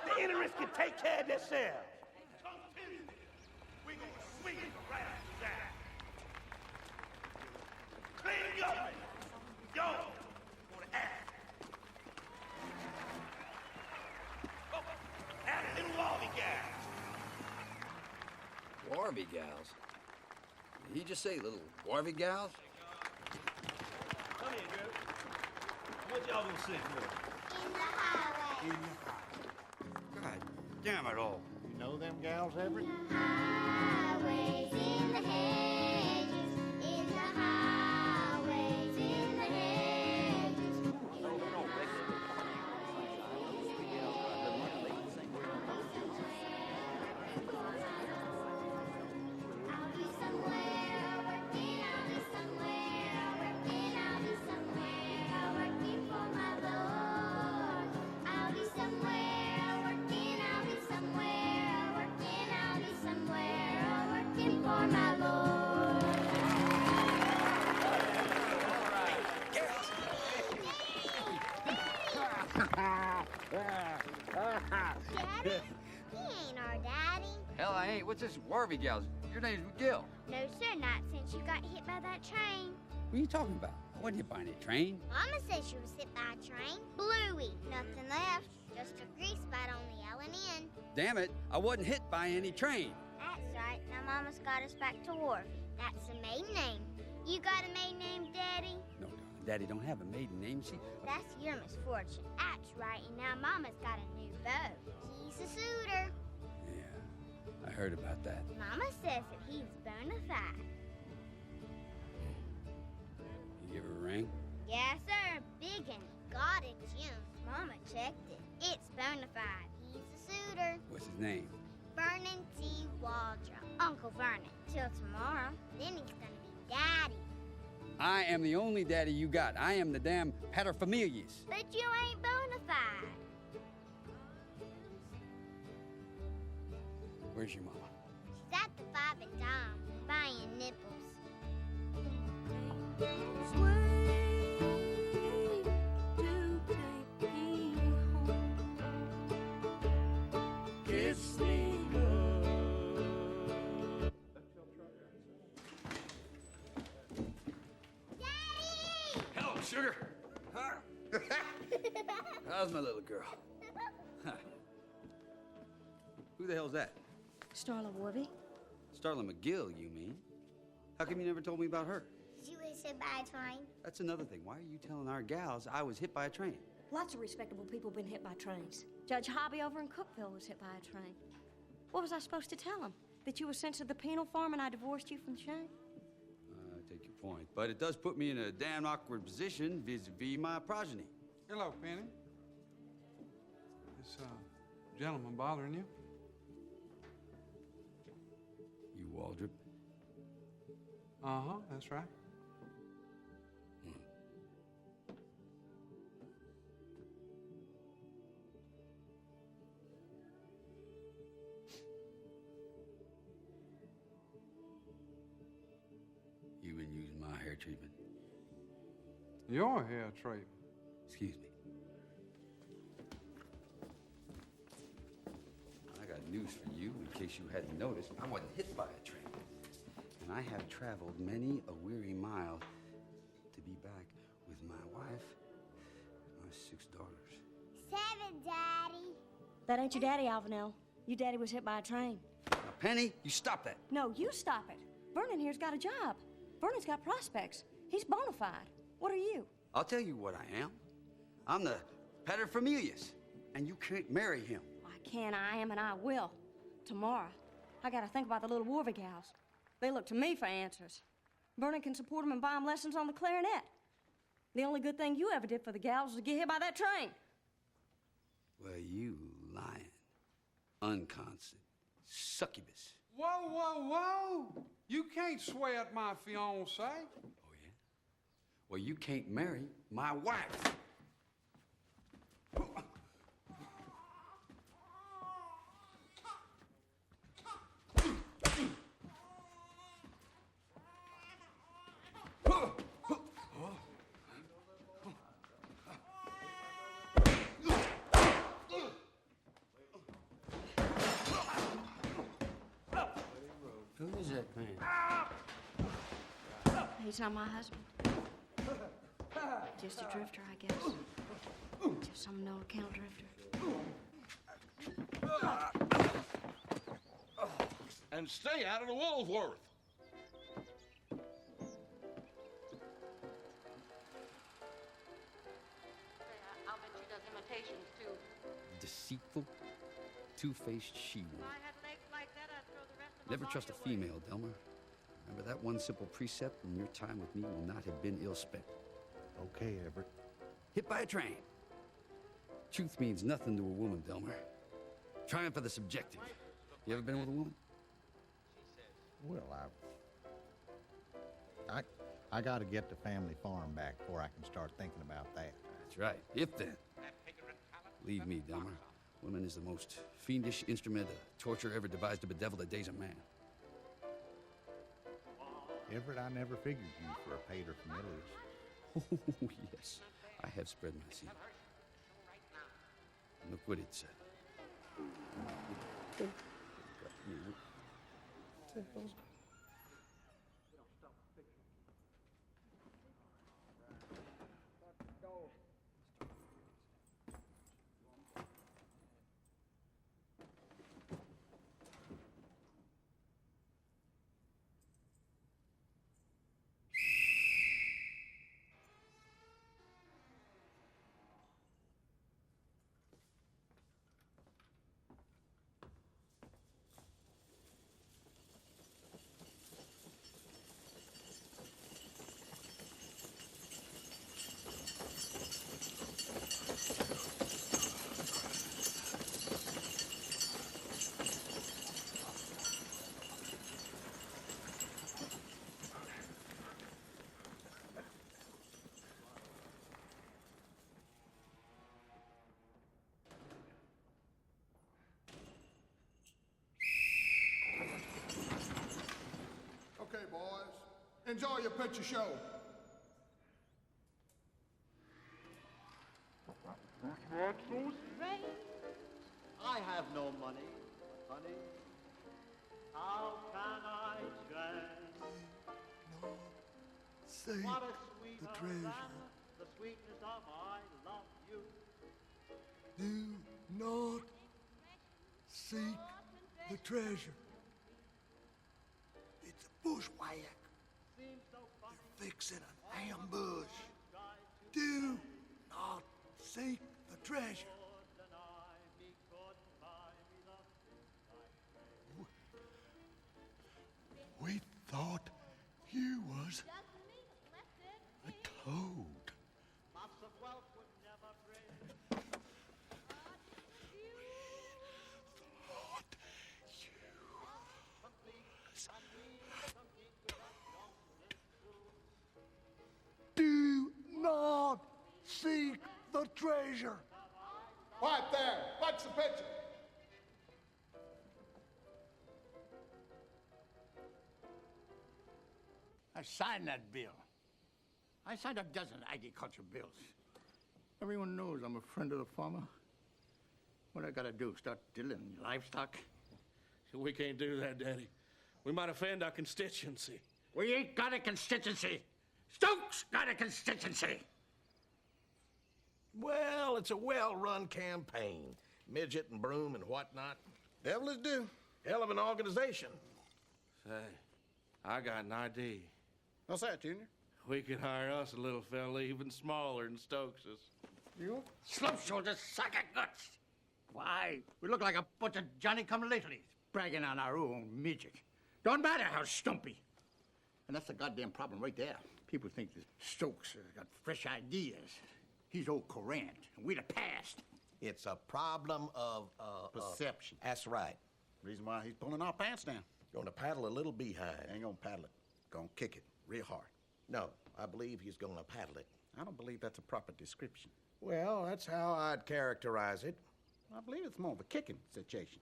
The interests can take care of themselves. We're gonna sweep it right out down. Clean government. Yo, gonna act. Little Warby gals. Warby gals? Did he just say little Warby gals? Come here, girl. What y'all gonna sit for? In the highway. God damn it all. You know them gals, Everett? Highways in the hedges, in the highways in the hedges. For my Lord. Daddy? He ain't our daddy. Hell, I ain't. What's this Warby gals? Your name's McGill. No, sir, not since you got hit by that train. What are you talking about? I wasn't hit by any train. Mama said she was hit by a train. Bluey. Nothing left. Just a grease spot on the L&N. Damn it, I wasn't hit by any train. That's right. Now Mama's got us back to Wharf. That's a maiden name. You got a maiden name, Daddy? No, Daddy don't have a maiden name. See, That's your misfortune. That's right. And now Mama's got a new beau. He's a suitor. I heard about that. Mama says that he's bona fide. You give her a ring? Yes, sir. Big and got it, Jim. Mama checked it. It's bona fide. He's a suitor. What's his name? Vernon T. Waldrop. Uncle Vernon. Till tomorrow. Then he's gonna be Daddy. I am the only daddy you got. I am the damn paterfamilias. But you ain't bona fide. Where's your mama? She's at the Five and Dime, buying nipples. Kiss me Hello, sugar. Huh? How's my little girl? Huh. Who the hell's that? Starla Warby? Starla McGill, you mean? How come you never told me about her? She was hit by a train. That's another thing. Why are you telling our gals I was hit by a train? Lots of respectable people have been hit by trains. Judge Hobby over in Cookville was hit by a train. What was I supposed to tell him? That you were sent to the penal farm and I divorced you from Shane? I take your point. But it does put me in a damn awkward position vis-a-vis my progeny. Hello, Penny. This gentleman bothering you? You Waldrop? Uh-huh, that's right. You've been using my hair treatment. Your hair treatment? Excuse me. I got news for you, in case you hadn't noticed. I wasn't hit by a train. And I have traveled many a weary mile to be back with my wife and my 6 daughters. 7, Daddy. That ain't your daddy, Alvanel. Your daddy was hit by a train. Now, Penny, you stop that. No, you stop it. Vernon here's got a job. Vernon's got prospects. He's bona fide. What are you? I'll tell you what I am. I'm the paterfamilias, and you can't marry him. I can, I am, and I will. Tomorrow. I gotta think about the little Warby gals. They look to me for answers. Vernon can support them and buy them lessons on the clarinet. The only good thing you ever did for the gals was to get hit by that train. Well, you lying, unconstant succubus. Whoa, whoa, whoa! You can't sweat my fiancée. Well, you can't marry my wife. Who is that man? He's not my husband. Just a drifter, I guess. Just some no-account drifter. And stay out of the Woolsworth. I'll bet she does imitations, too. Deceitful, two-faced she-wolf. If I had legs like that, I'd throw the rest of Never them trust a all your way. female, Delmer. Remember that one simple precept, and your time with me will not have been ill spent. Okay, Everett. Hit by a train. Truth means nothing to a woman, Delmer. Triumph of the subjective. You ever been with a woman? Well, I got to get the family farm back before I can start thinking about that. That's right. If then. Believe me, Delmer. Woman is the most fiendish instrument of torture ever devised to bedevil the days of man. Everett, I never figured you for a paterfamilias. Oh, yes. I have spread my seed. Look what it said. Enjoy your picture show. I have no money, honey. How can I try? Save What a sweet the treasure. the sweetness of I love you. Do not seek the treasure. It's a bushwhack. They're fixing an ambush. Do not seek the treasure. We thought you was a toad. Lots of wealth would never bring. Do not seek the treasure. Right there. What's the picture? I signed that bill. I signed a dozen agriculture bills. Everyone knows I'm a friend of the farmer. What I gotta do, start dealing livestock? We can't do that, Daddy. We might offend our constituency. We ain't got a constituency. Stokes got a constituency. Well, it's a well-run campaign. Midget and broom and whatnot. Devilish do. Hell of an organization. Say, I got an idea. What's that, Junior? We could hire us a little fella even smaller than Stokes's. You slump shoulders, sack of guts. Why, we look like a bunch of Johnny-come-latelys bragging on our own midget. Don't matter how stumpy. And that's the goddamn problem right there. People think that Stokes has got fresh ideas. He's old current, and we're the past. It's a problem of Perception. That's right. Reason why he's pulling our pants down. Going to paddle a little behind. Ain't gonna paddle it. Gonna kick it real hard. No, I believe he's going to paddle it. I don't believe that's a proper description. Well, that's how I'd characterize it. I believe it's more of a kicking situation.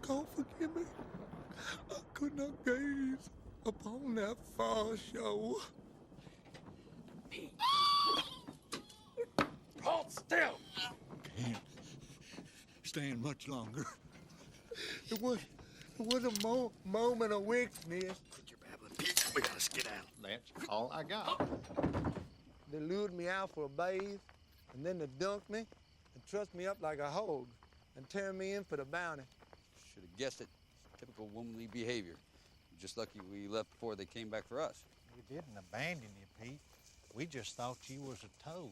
God forgive me. I could not gaze upon that far shore. Hold still! Can't stand much longer. It was a moment of weakness. Quit your babbling, Pete. We gotta skedaddle. That's all I got. They lured me out for a bathe, and then they dunked me and trussed me up like a hog and turned me in for the bounty. Should have guessed it. Typical womanly behavior. Just lucky we left before they came back for us. We didn't abandon you, Pete. We just thought you was a toad.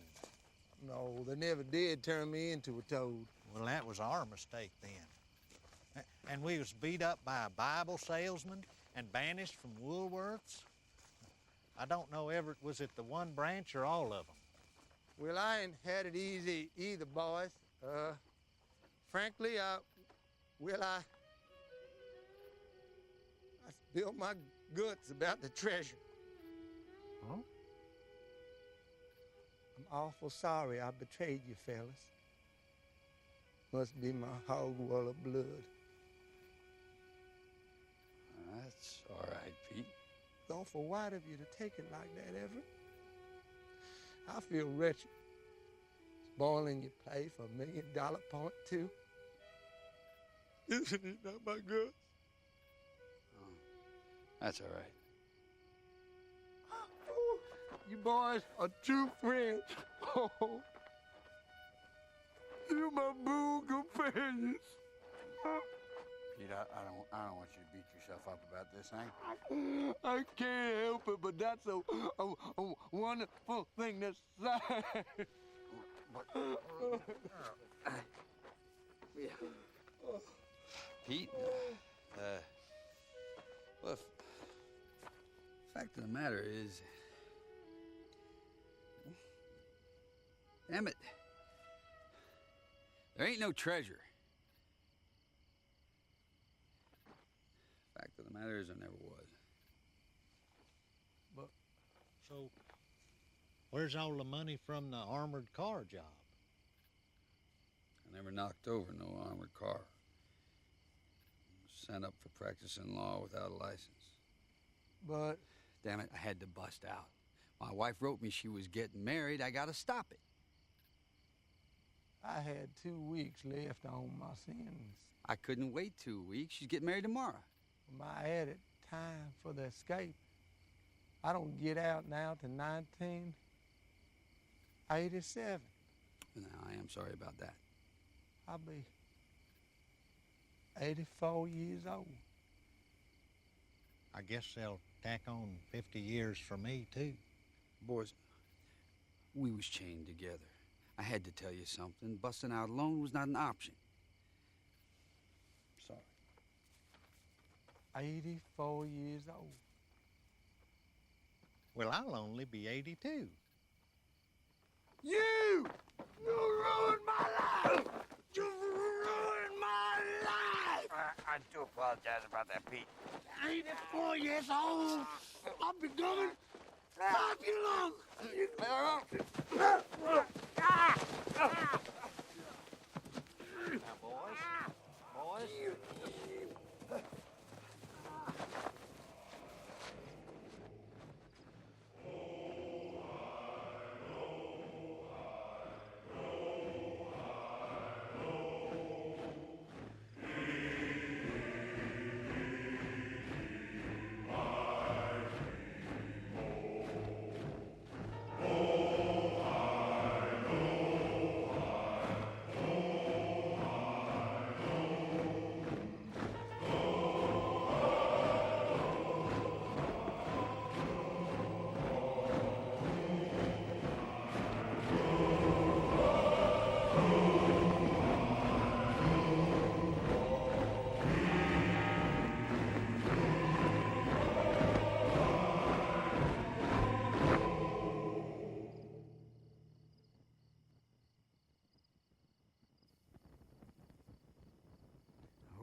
No, they never did turn me into a toad. Well, that was our mistake then. And we was beat up by a Bible salesman and banished from Woolworths. I don't know was it the one branch or all of them? Well, I ain't had it easy either, boys. Frankly, I spilled my guts about the treasure. Huh? I'm awful sorry I betrayed you, fellas. Must be my hog well of blood. That's all right, Pete. It's awful white of you to take it like that, Everett. I feel wretched. Spoiling your play for $1 million point, too. Isn't it not my guts? Oh, that's all right. You boys are true friends. Oh, you're my boon companions. Pete, I don't want you to beat yourself up about this thing. I can't help it, but that's a wonderful thing to say. Pete, well, fact of the matter is, damn it, there ain't no treasure. Fact of the matter is, I never was. But, so, where's all the money from the armored car job? I never knocked over no armored car. Sent up for practicing law without a license. But... Damn it, I had to bust out. My wife wrote me she was getting married. I gotta stop it. I had 2 weeks left on my sentence. I couldn't wait 2 weeks. She's getting married tomorrow. My added time for the escape. I don't get out now to 1987. No, I am sorry about that. I'll be 84 years old. I guess they'll tack on 50 years for me, too. Boys, we was chained together. I had to tell you something. Busting out alone was not an option. Sorry. 84 years old. Well, I'll only be 82. You ruined my life! You ruined my life! I do apologize about that, Pete. 84 years old. I'll be coming 5 years long. Now, boys.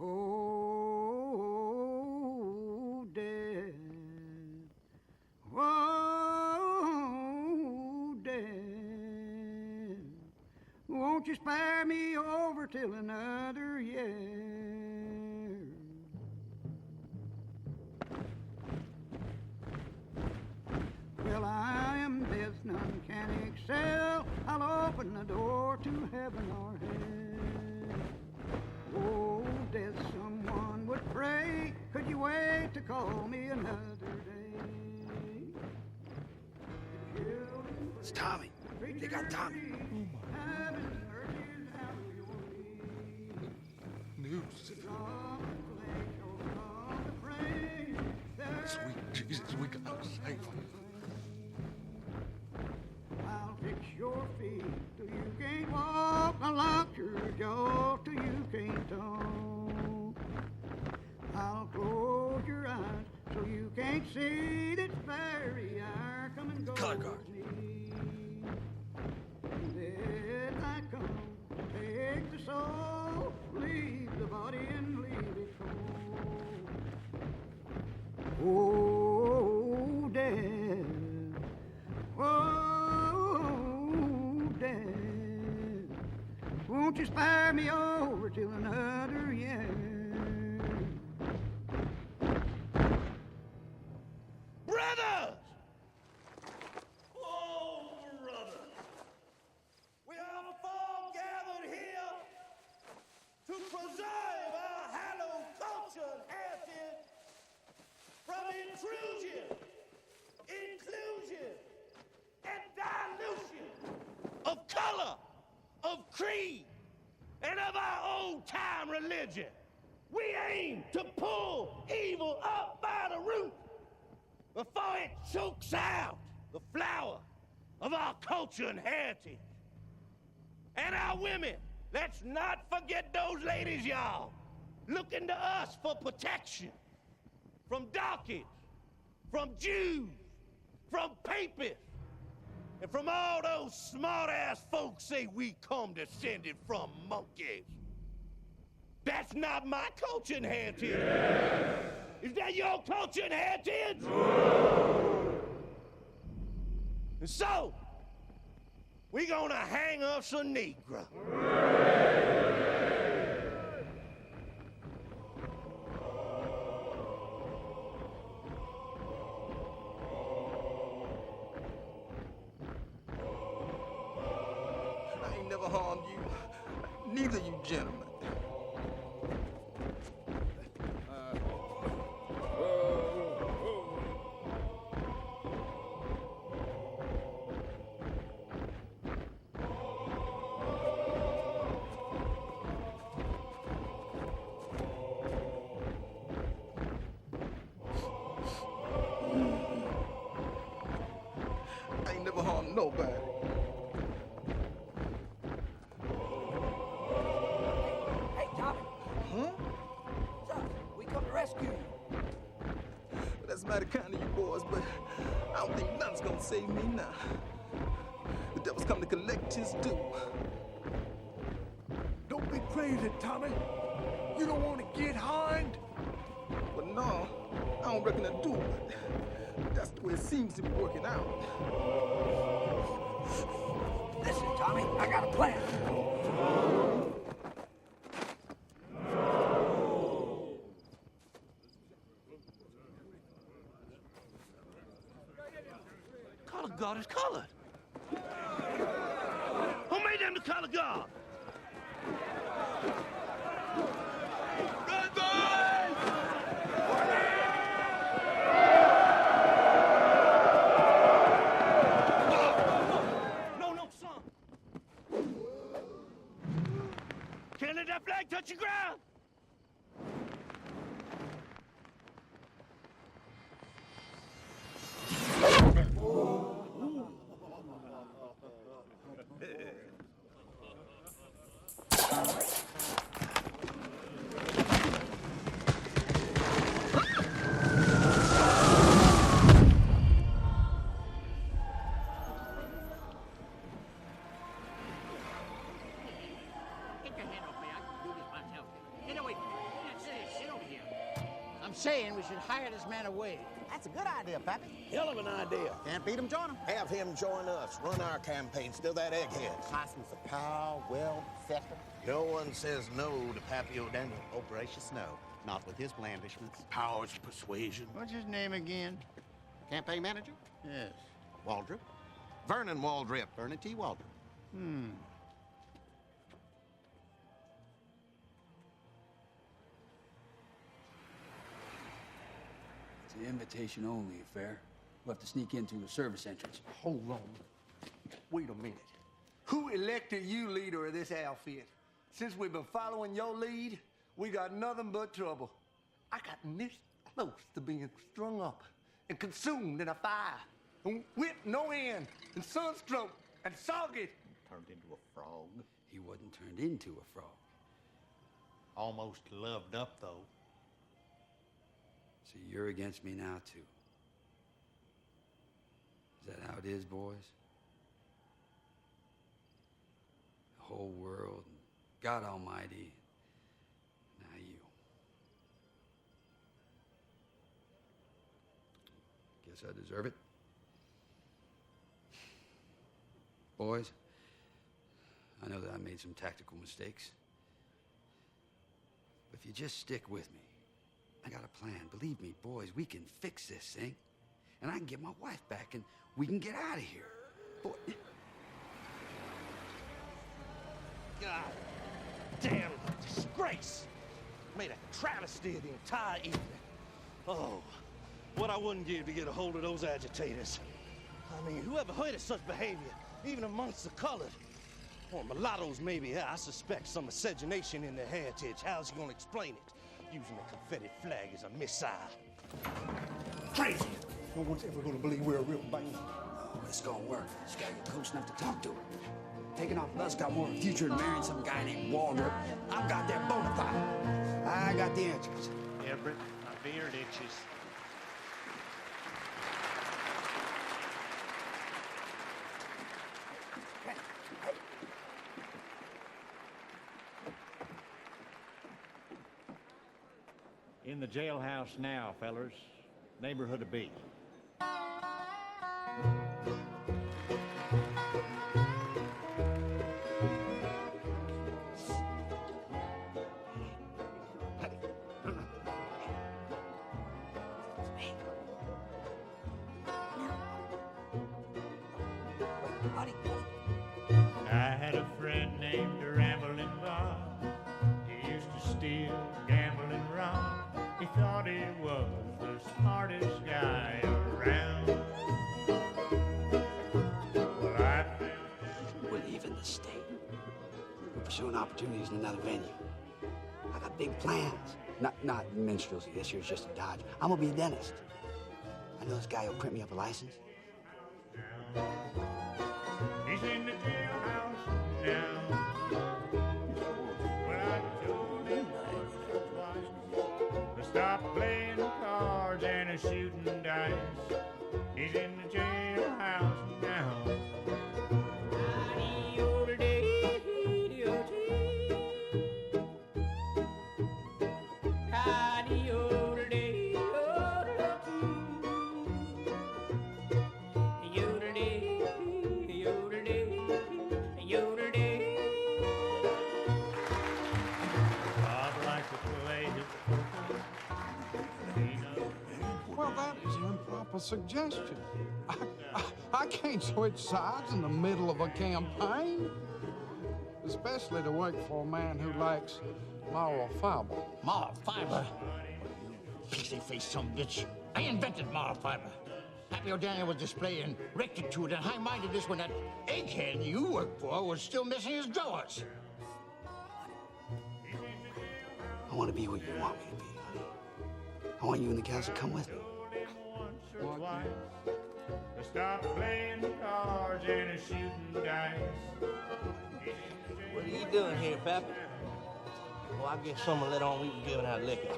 Oh, Dad. Oh, Dad. Won't you spare me over till another year? Well, I am death, none can excel. I'll open the door to heaven or hell. Oh, death, someone would pray. Could you wait to call me another day? It's Tommy. They got Tommy. News. Sweet Jesus, we gotta save him. I'll fix your feet till you can't walk. I'll lock your jaw till you can't talk. I'll close your eyes so you can't see that fairy hour come and go. Color guard. Then I come, take the soul, leave the body and leave it cold. Oh, Dad. Oh, Dad. Won't you spare me over till another year? Brothers! Oh, brothers! We are all gathered here to preserve our hallowed culture and heritage from intrusion, inclusion, and dilution of color, of creed, and of our old-time religion. We aim to pull evil up by the root before it chokes out the flower of our culture and heritage. And our women, let's not forget those ladies, y'all, looking to us for protection from darkies, from Jews, from papists, and from all those smart-ass folks say we come descended from monkeys. That's not my culture and heritage. Yes. Is that your culture and heritage? And so, we gonna hang us a Negro. I ain't never harmed you. Neither you gentlemen. I ain't never harmed nobody. Hey, Tommy. Huh? Son, we come to rescue you. That's mighty kind of you boys, but I don't think nothing's gonna save me now. The devil's come to collect his due. Don't be crazy, Tommy. You don't want to get hanged? Well, no, I don't reckon I do, but that's the way it seems to be working out. Listen, Tommy, I got a plan. Color guard is colored. Who made them the color guard? Run, boys! No, son. Can't let that flag touch the ground. Get your hand off me. I can do this myself. Get away from me. Sit over here. I'm saying we should hire this man away. That's a good idea, Pappy. Hell of an idea. Can't beat him, join him. Have him join us. Run our campaign. Still that egghead. License of power, wealth, etc. No one says no to Pappy O'Daniel. Oh, gracious, no. Not with his blandishments. Powers of persuasion. What's his name again? Campaign manager? Yes. Waldrop. Vernon Waldrip. Vernon T. Waldrop. It's an invitation-only affair. We'll have to sneak into a service entrance. Hold on. Wait a minute. Who elected you leader of this outfit? Since we've been following your lead, we got nothing but trouble. I got this close to being strung up and consumed in a fire, and whipped no end, and sunstroke, and soggy. Turned into a frog. He wasn't turned into a frog. Almost loved up, though. So you're against me now, too. Is that how it is, boys? The whole world, God Almighty, now you. Guess I deserve it. Boys, I know that I made some tactical mistakes. But if you just stick with me, I got a plan. Believe me, boys, we can fix this thing. And I can get my wife back and we can get out of here. Boy. God damn disgrace. Made a travesty of the entire evening. Oh, what I wouldn't give to get a hold of those agitators. I mean, whoever heard of such behavior, even amongst the colored? Or mulattoes, maybe. I suspect some miscegenation in their heritage. How's he gonna explain it? Using a Confederate flag as a missile. Crazy. No one's ever gonna believe we're a real band. Oh, it's gonna work. Just gotta get close enough to talk to her. Taking off with us got more of a future than marrying some guy named Waldrop. I'm goddamn bona fide. I got the answers. Everett, my beard itches. In the jailhouse now, fellers. Neighborhood of B. I had a friend named Rambling Bob. He used to steal, gamble, and rob. He thought he was the smartest guy around. Well, I found We're leaving the state. We're pursuing opportunities in another venue. I got big plans. Not minstrelsy. This year's just a dodge. I'm gonna be a dentist. I know this guy who'll print me up a license. he's in the jailhouse now. Well, I told him twice to stop playing cards and shooting dice. He's in the jailhouse now. I'd like to play his Well, that is an improper suggestion. I can't switch sides in the middle of a campaign, especially to work for a man who lacks moral fiber. Moral fiber? Pixie-faced son of a bitch. I invented moral fiber. Happy O'Daniel was displaying rectitude and high-mindedness when that egghead you worked for was still missing his drawers. I want to be what you want me to be, honey. I want you and the guys to come with me. To stop playing cards and shooting dice. What are you doing here, Pappy? Well, I guess someone let on we were giving out liquor.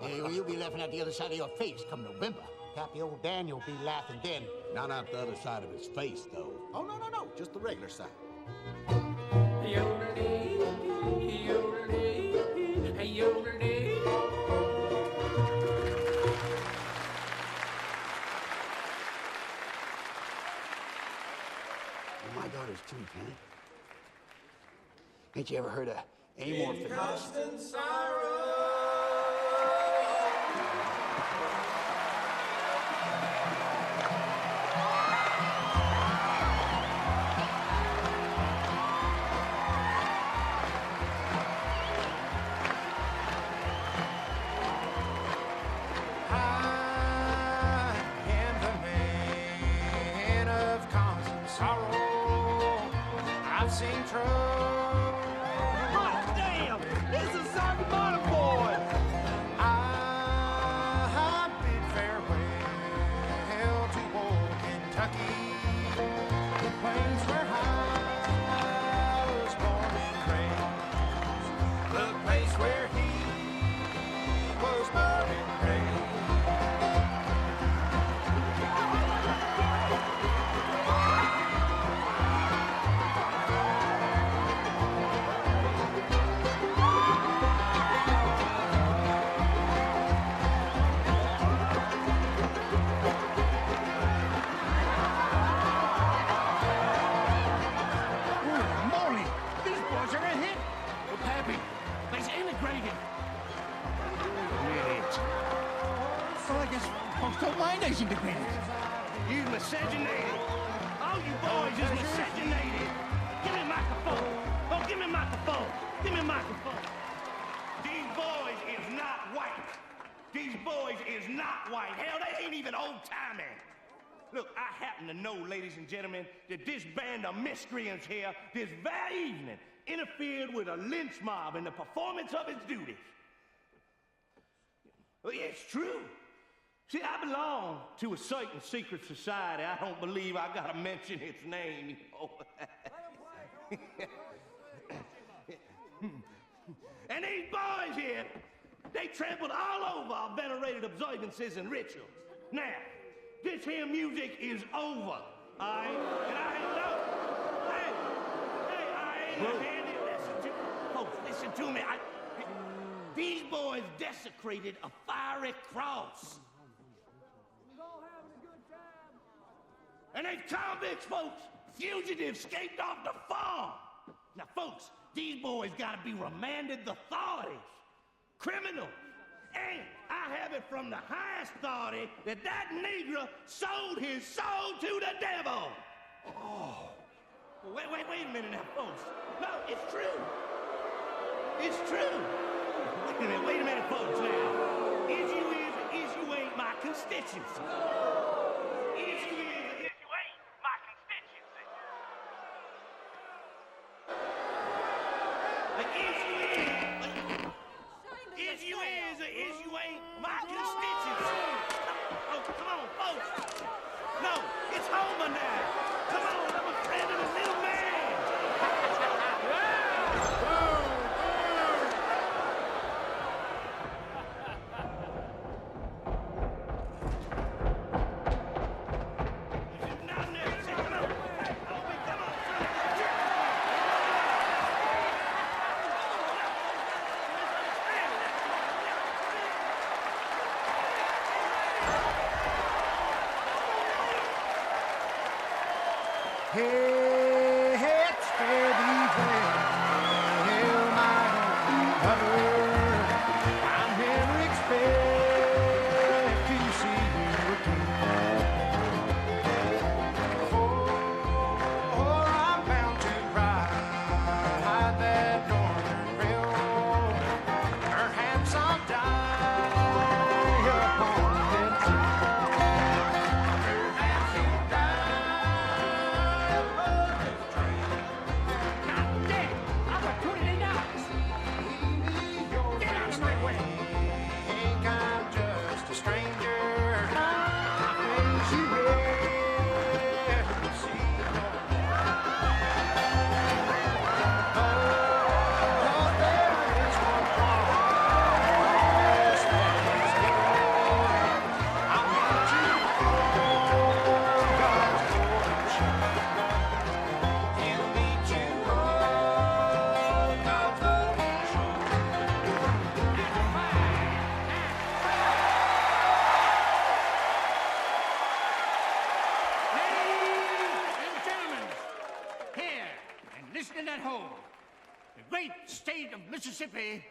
Yeah, you'll be laughing at the other side of your face come November. Happy old Daniel will be laughing then. Not out the other side of his face, though. Oh, no, just the regular side. My daughter's too, Penny. Ain't you ever heard of amorphic? Constant sorrow. I am the man of constant sorrow. I've seen trouble. Hot damn! This is Sergeant Boy. I bid farewell to old Kentucky, the plains where I was born and raised, the place where he was born and raised. Molly, these boys are a hit. Well, Pappy, they's integrated. Idiots. Well, I guess folks don't mind they's integrated. You miscegenated. All you boys is miscegenated. Give me a microphone. Oh, give me a microphone. Give me a microphone. These boys is not white. These boys is not white. Hell, they ain't even old-timey. Look, I happen to know, ladies and gentlemen, that this band of miscreants here this very evening interfered with a lynch mob in the performance of its duties. Well, yeah, it's true. See, I belong to a certain secret society. I don't believe I gotta mention its name, you know. And these boys here, they trampled all over our venerated observances and rituals. Now, this here music is over, all right? And I ain't I ain't a handy. Listen to folks, listen to me. these boys desecrated a fiery cross. And they convicts, folks, fugitives escaped off the farm. Now, folks, these boys gotta be remanded to authorities. Criminals. And I have it from the highest authority that Negro sold his soul to the devil. Oh. Wait a minute now, folks. No, it's true. It's true. Wait a minute, folks, now. Issue is or issue ain't my constituency. Issue is or issue ain't my constituency. The issue is or issue ain't my constituency. Oh, come on, folks. No, it's Homer now. Come on, I'm a friend of the little man. Hey, it's steady well, my brother. I'm never expect to see you again. For I'm bound to ride that northern rail. Perhaps I'll die upon that tree. Perhaps you'll die. At home, the great state of Mississippi,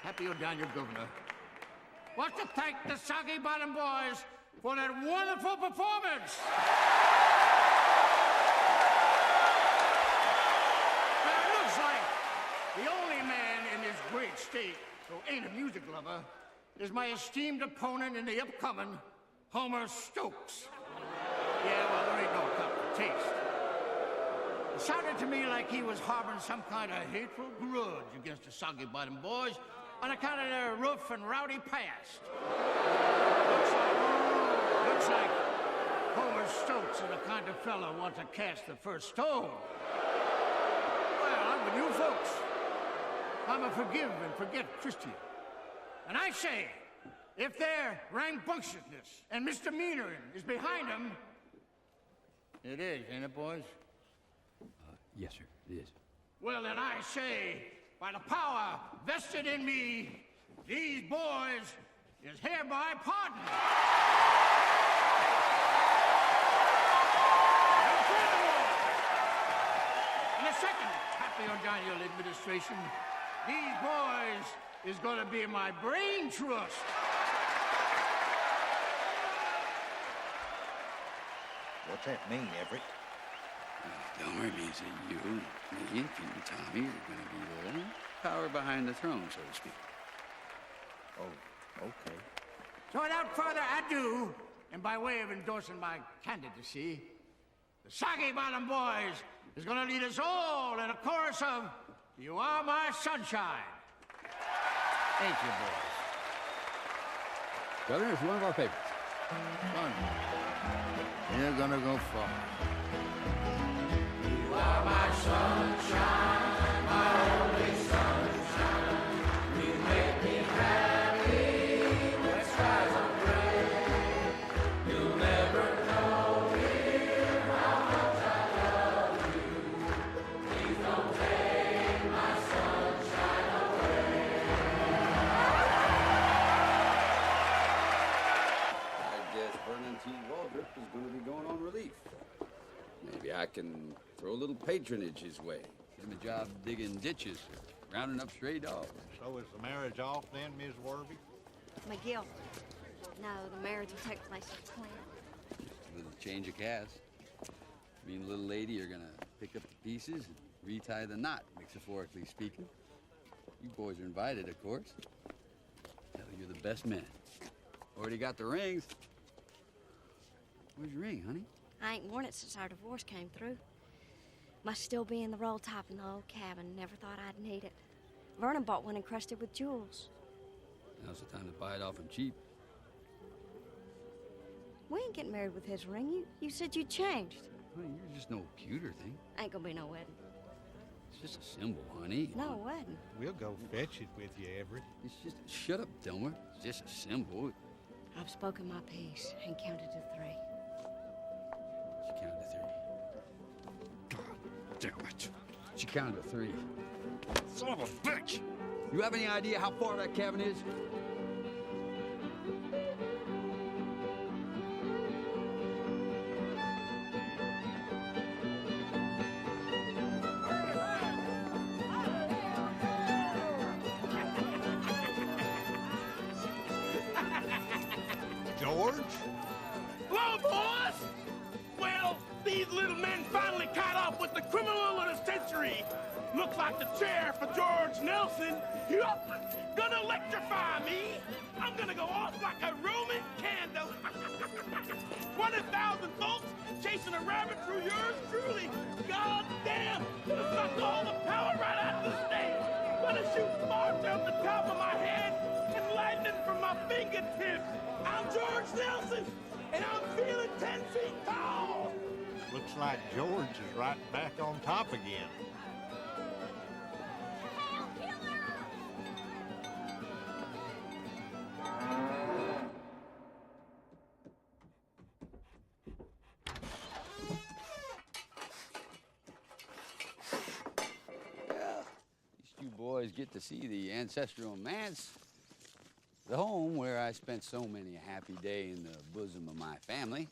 Happy O'Daniel Governor, wants to thank the Soggy Bottom Boys for that wonderful performance. Now, it looks like the only man in this great state who ain't a music lover is my esteemed opponent in the upcoming Homer Stokes. Yeah, well, there ain't no cup of taste. It sounded to me like he was harboring some kind of hateful grudge against the Soggy Bottom Boys on account of their rough and rowdy past. Looks like Homer Stokes is the kind of fellow who wants to cast the first stone. Well, I'm with you folks. I'm a forgive and forget Christian. And I say, if their rambunctiousness and misdemeanoring is behind them, it is, ain't it, boys? Yes, sir, it is. Well, then I say, by the power vested in me, these boys is hereby pardoned. In the second Happy O'Daniel administration, these boys is gonna be my brain trust. What's that mean, Everett? Delmer means that you, me, and Tommy are going to be the power behind the throne, so to speak. Oh, okay. So without further ado, and by way of endorsing my candidacy, the Soggy Bottom Boys is going to lead us all in a chorus of You Are My Sunshine. Thank you, boys. Brother, it's one of our favorites. Fun. You're gonna go far. You are my sunshine, my only sunshine. You make me happy when skies are gray. You'll never know, dear, how much I love you. Please don't take my sunshine away. back and throw a little patronage his way. Get him a job digging ditches, rounding up stray dogs. So is the marriage off then, Ms. Worby? McGill. No, the marriage will take place at the plant. A little change of cast. Me and the little lady are gonna pick up the pieces and retie the knot, metaphorically speaking. You boys are invited, of course. Hell, you're the best men. Already got the rings. Where's your ring, honey? I ain't worn it since our divorce came through. Must still be in the roll top in the old cabin. Never thought I'd need it. Vernon bought one encrusted with jewels. Now's the time to buy it off him cheap. We ain't getting married with his ring. You said you changed. Honey, you're just no pewter thing. Ain't gonna be no wedding. It's just a symbol, honey. No wedding. We'll go fetch it with you, Everett. It's just shut up, Delmer. It's just a symbol. I've spoken my piece and counted to 3. She counted to 3. God damn it. She counted to 3. Son of a bitch! You have any idea how far that cabin is? George? Hello, boys! Well, these little men finally caught up with the criminal of the century. Looks like the chair for George Nelson. Yup, gonna electrify me. I'm gonna go off like a Roman candle. 20,000 folks chasing a rabbit through yours truly. God damn, gonna suck all the power right out of the stage. Gonna shoot sparks out the top of my head and lightning from my fingertips. I'm George Nelson, and I'm feeling 10 feet tall. Looks like George is right back on top again. You boys get to see the ancestral manse, the home where I spent so many a happy day in the bosom of my family.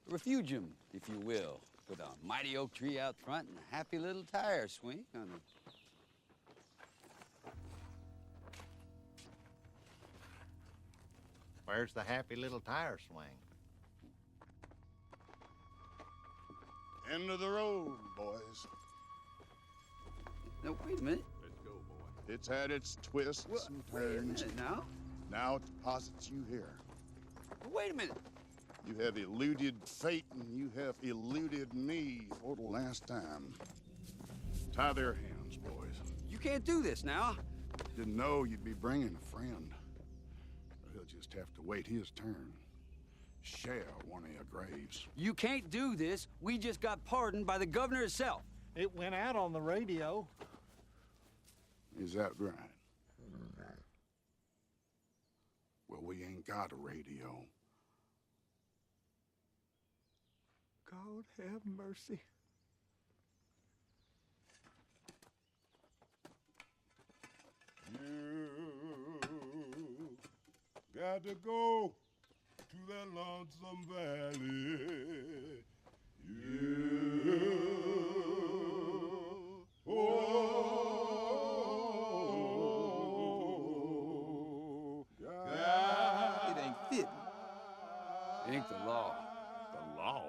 A refugium, if you will, with a mighty oak tree out front and a happy little tire swing on the... Where's the happy little tire swing? End of the road, boys. No, wait a minute. Let's go, boy. It's had its twists and Wait a turns. minute now. Now it deposits you here. Wait a minute. You have eluded fate and you have eluded me for the last time. Tie their hands, boys. You can't do this now. Didn't know you'd be bringing a friend. He'll just have to wait his turn. Share one of your graves. You can't do this. We just got pardoned by the governor himself. It went out on the radio. Is that right? Well, we ain't got a radio. God have mercy. You got to go to that lonesome valley. It ain't fit. It ain't the law. The law?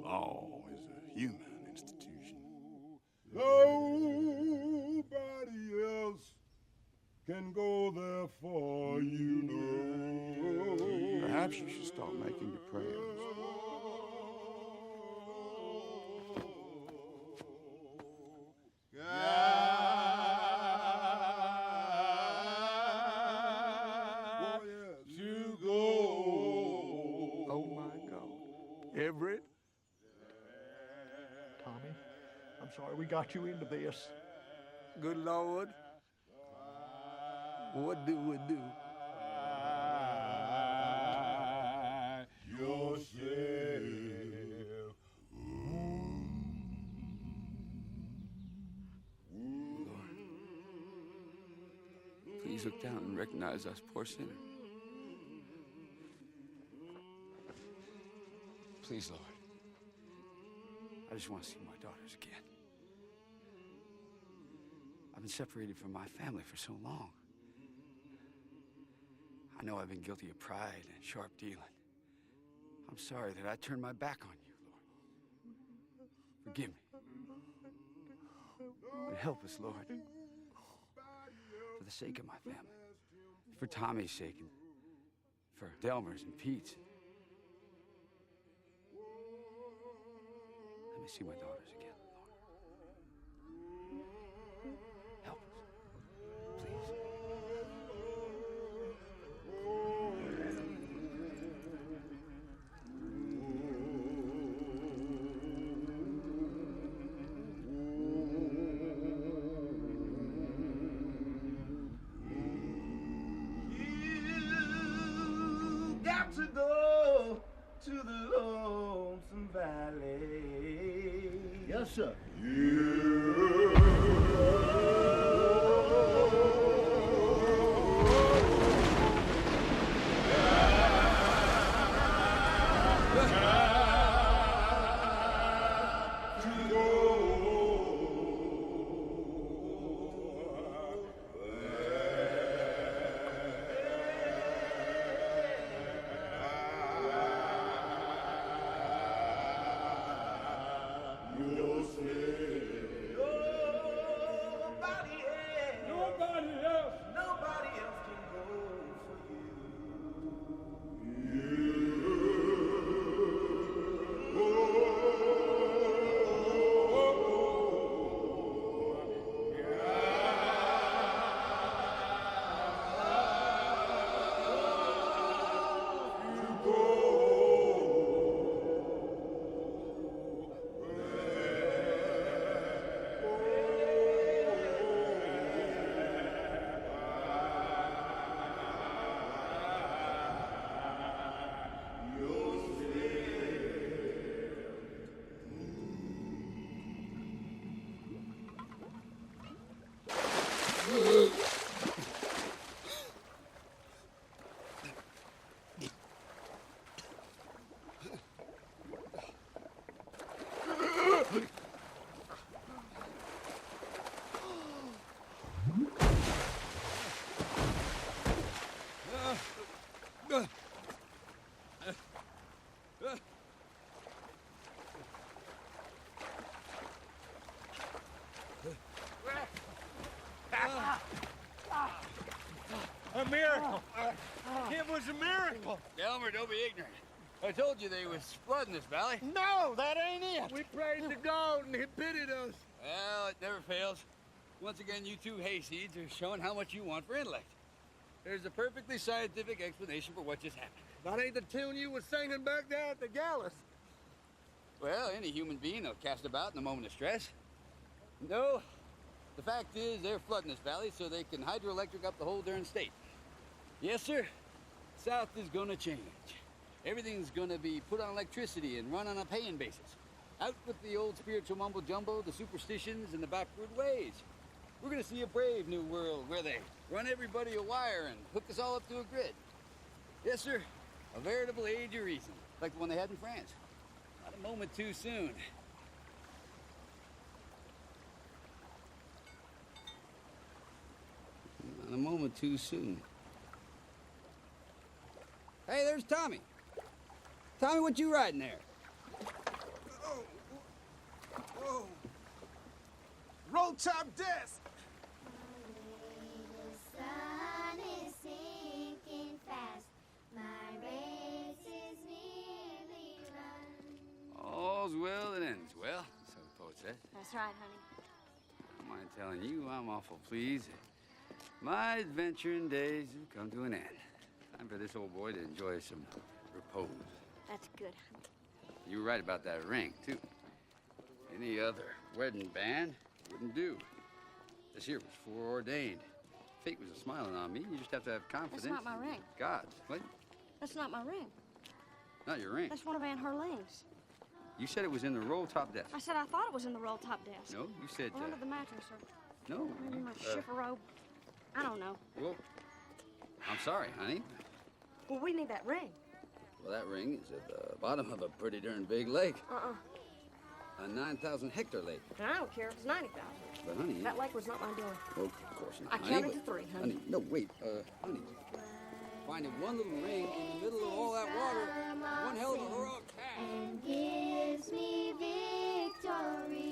Law is a human institution. Nobody else can go there for you know. Perhaps you should start making your prayers. Oh my God. Everett? Tommy, I'm sorry we got you into this. Good Lord. What do we do? Please look down and recognize us poor sinners. Please, Lord. I just want to see my daughters again. I've been separated from my family for so long. I know I've been guilty of pride and sharp dealing. I'm sorry that I turned my back on you, Lord. Forgive me. And help us, Lord. For the sake of my family. For Tommy's sake and for Delmer's and Pete's. Let me see my daughters again, Lord. Help us, please. Got to go to the Lonesome Valley. Yes, sir. A miracle. It was a miracle. Delmer, don't be ignorant. I told you they was flooding this valley. No, that ain't it. We prayed to God and he pitied us. Well, it never fails. Once again, you two hayseeds are showing how much you want for intellect. There's a perfectly scientific explanation for what just happened. That ain't the tune you was singing back there at the Gallus. Well, any human being will cast about in a moment of stress. No, the fact is they're flooding this valley so they can hydroelectric up the whole darn state. Yes, sir. South is gonna change. Everything's gonna be put on electricity and run on a paying basis. Out with the old spiritual mumbo-jumbo, the superstitions, and the backward ways. We're gonna see a brave new world where they run everybody a wire and hook us all up to a grid. Yes, sir. A veritable age of reason, like the one they had in France. Not a moment too soon. Not a moment too soon. Hey, there's Tommy. Tommy, what you riding there? Whoa. Roll top desk. The sun is sinking fast. My race is nearly run. All's well that ends well, so the poet says. That's right, honey. I don't mind telling you, I'm awful pleased. My adventuring days have come to an end. Time for this old boy to enjoy some repose. That's good, honey. You were right about that ring, too. Any other wedding band wouldn't do. This here was foreordained. Fate was smiling on me. You just have to have confidence. That's not my ring. God. What? That's not my ring. Not your ring. That's one of Aunt Herlene's. You said it was in the roll top desk. I said I thought it was in the roll top desk. No, you said... Or under the mattress, or no. maybe my shiffer robe. I don't know. Well, I'm sorry, honey. Well, we need that ring. Well, that ring is at the bottom of a pretty darn big lake. a 9,000 hectare lake. I don't care if it's 90,000. But, honey... That lake was not my doing. Well, of course not, I honey, counted but- to 3, honey. No, wait, honey. Finding one little ring in the middle of all that water, one hell of a heroic task. And gives me victory.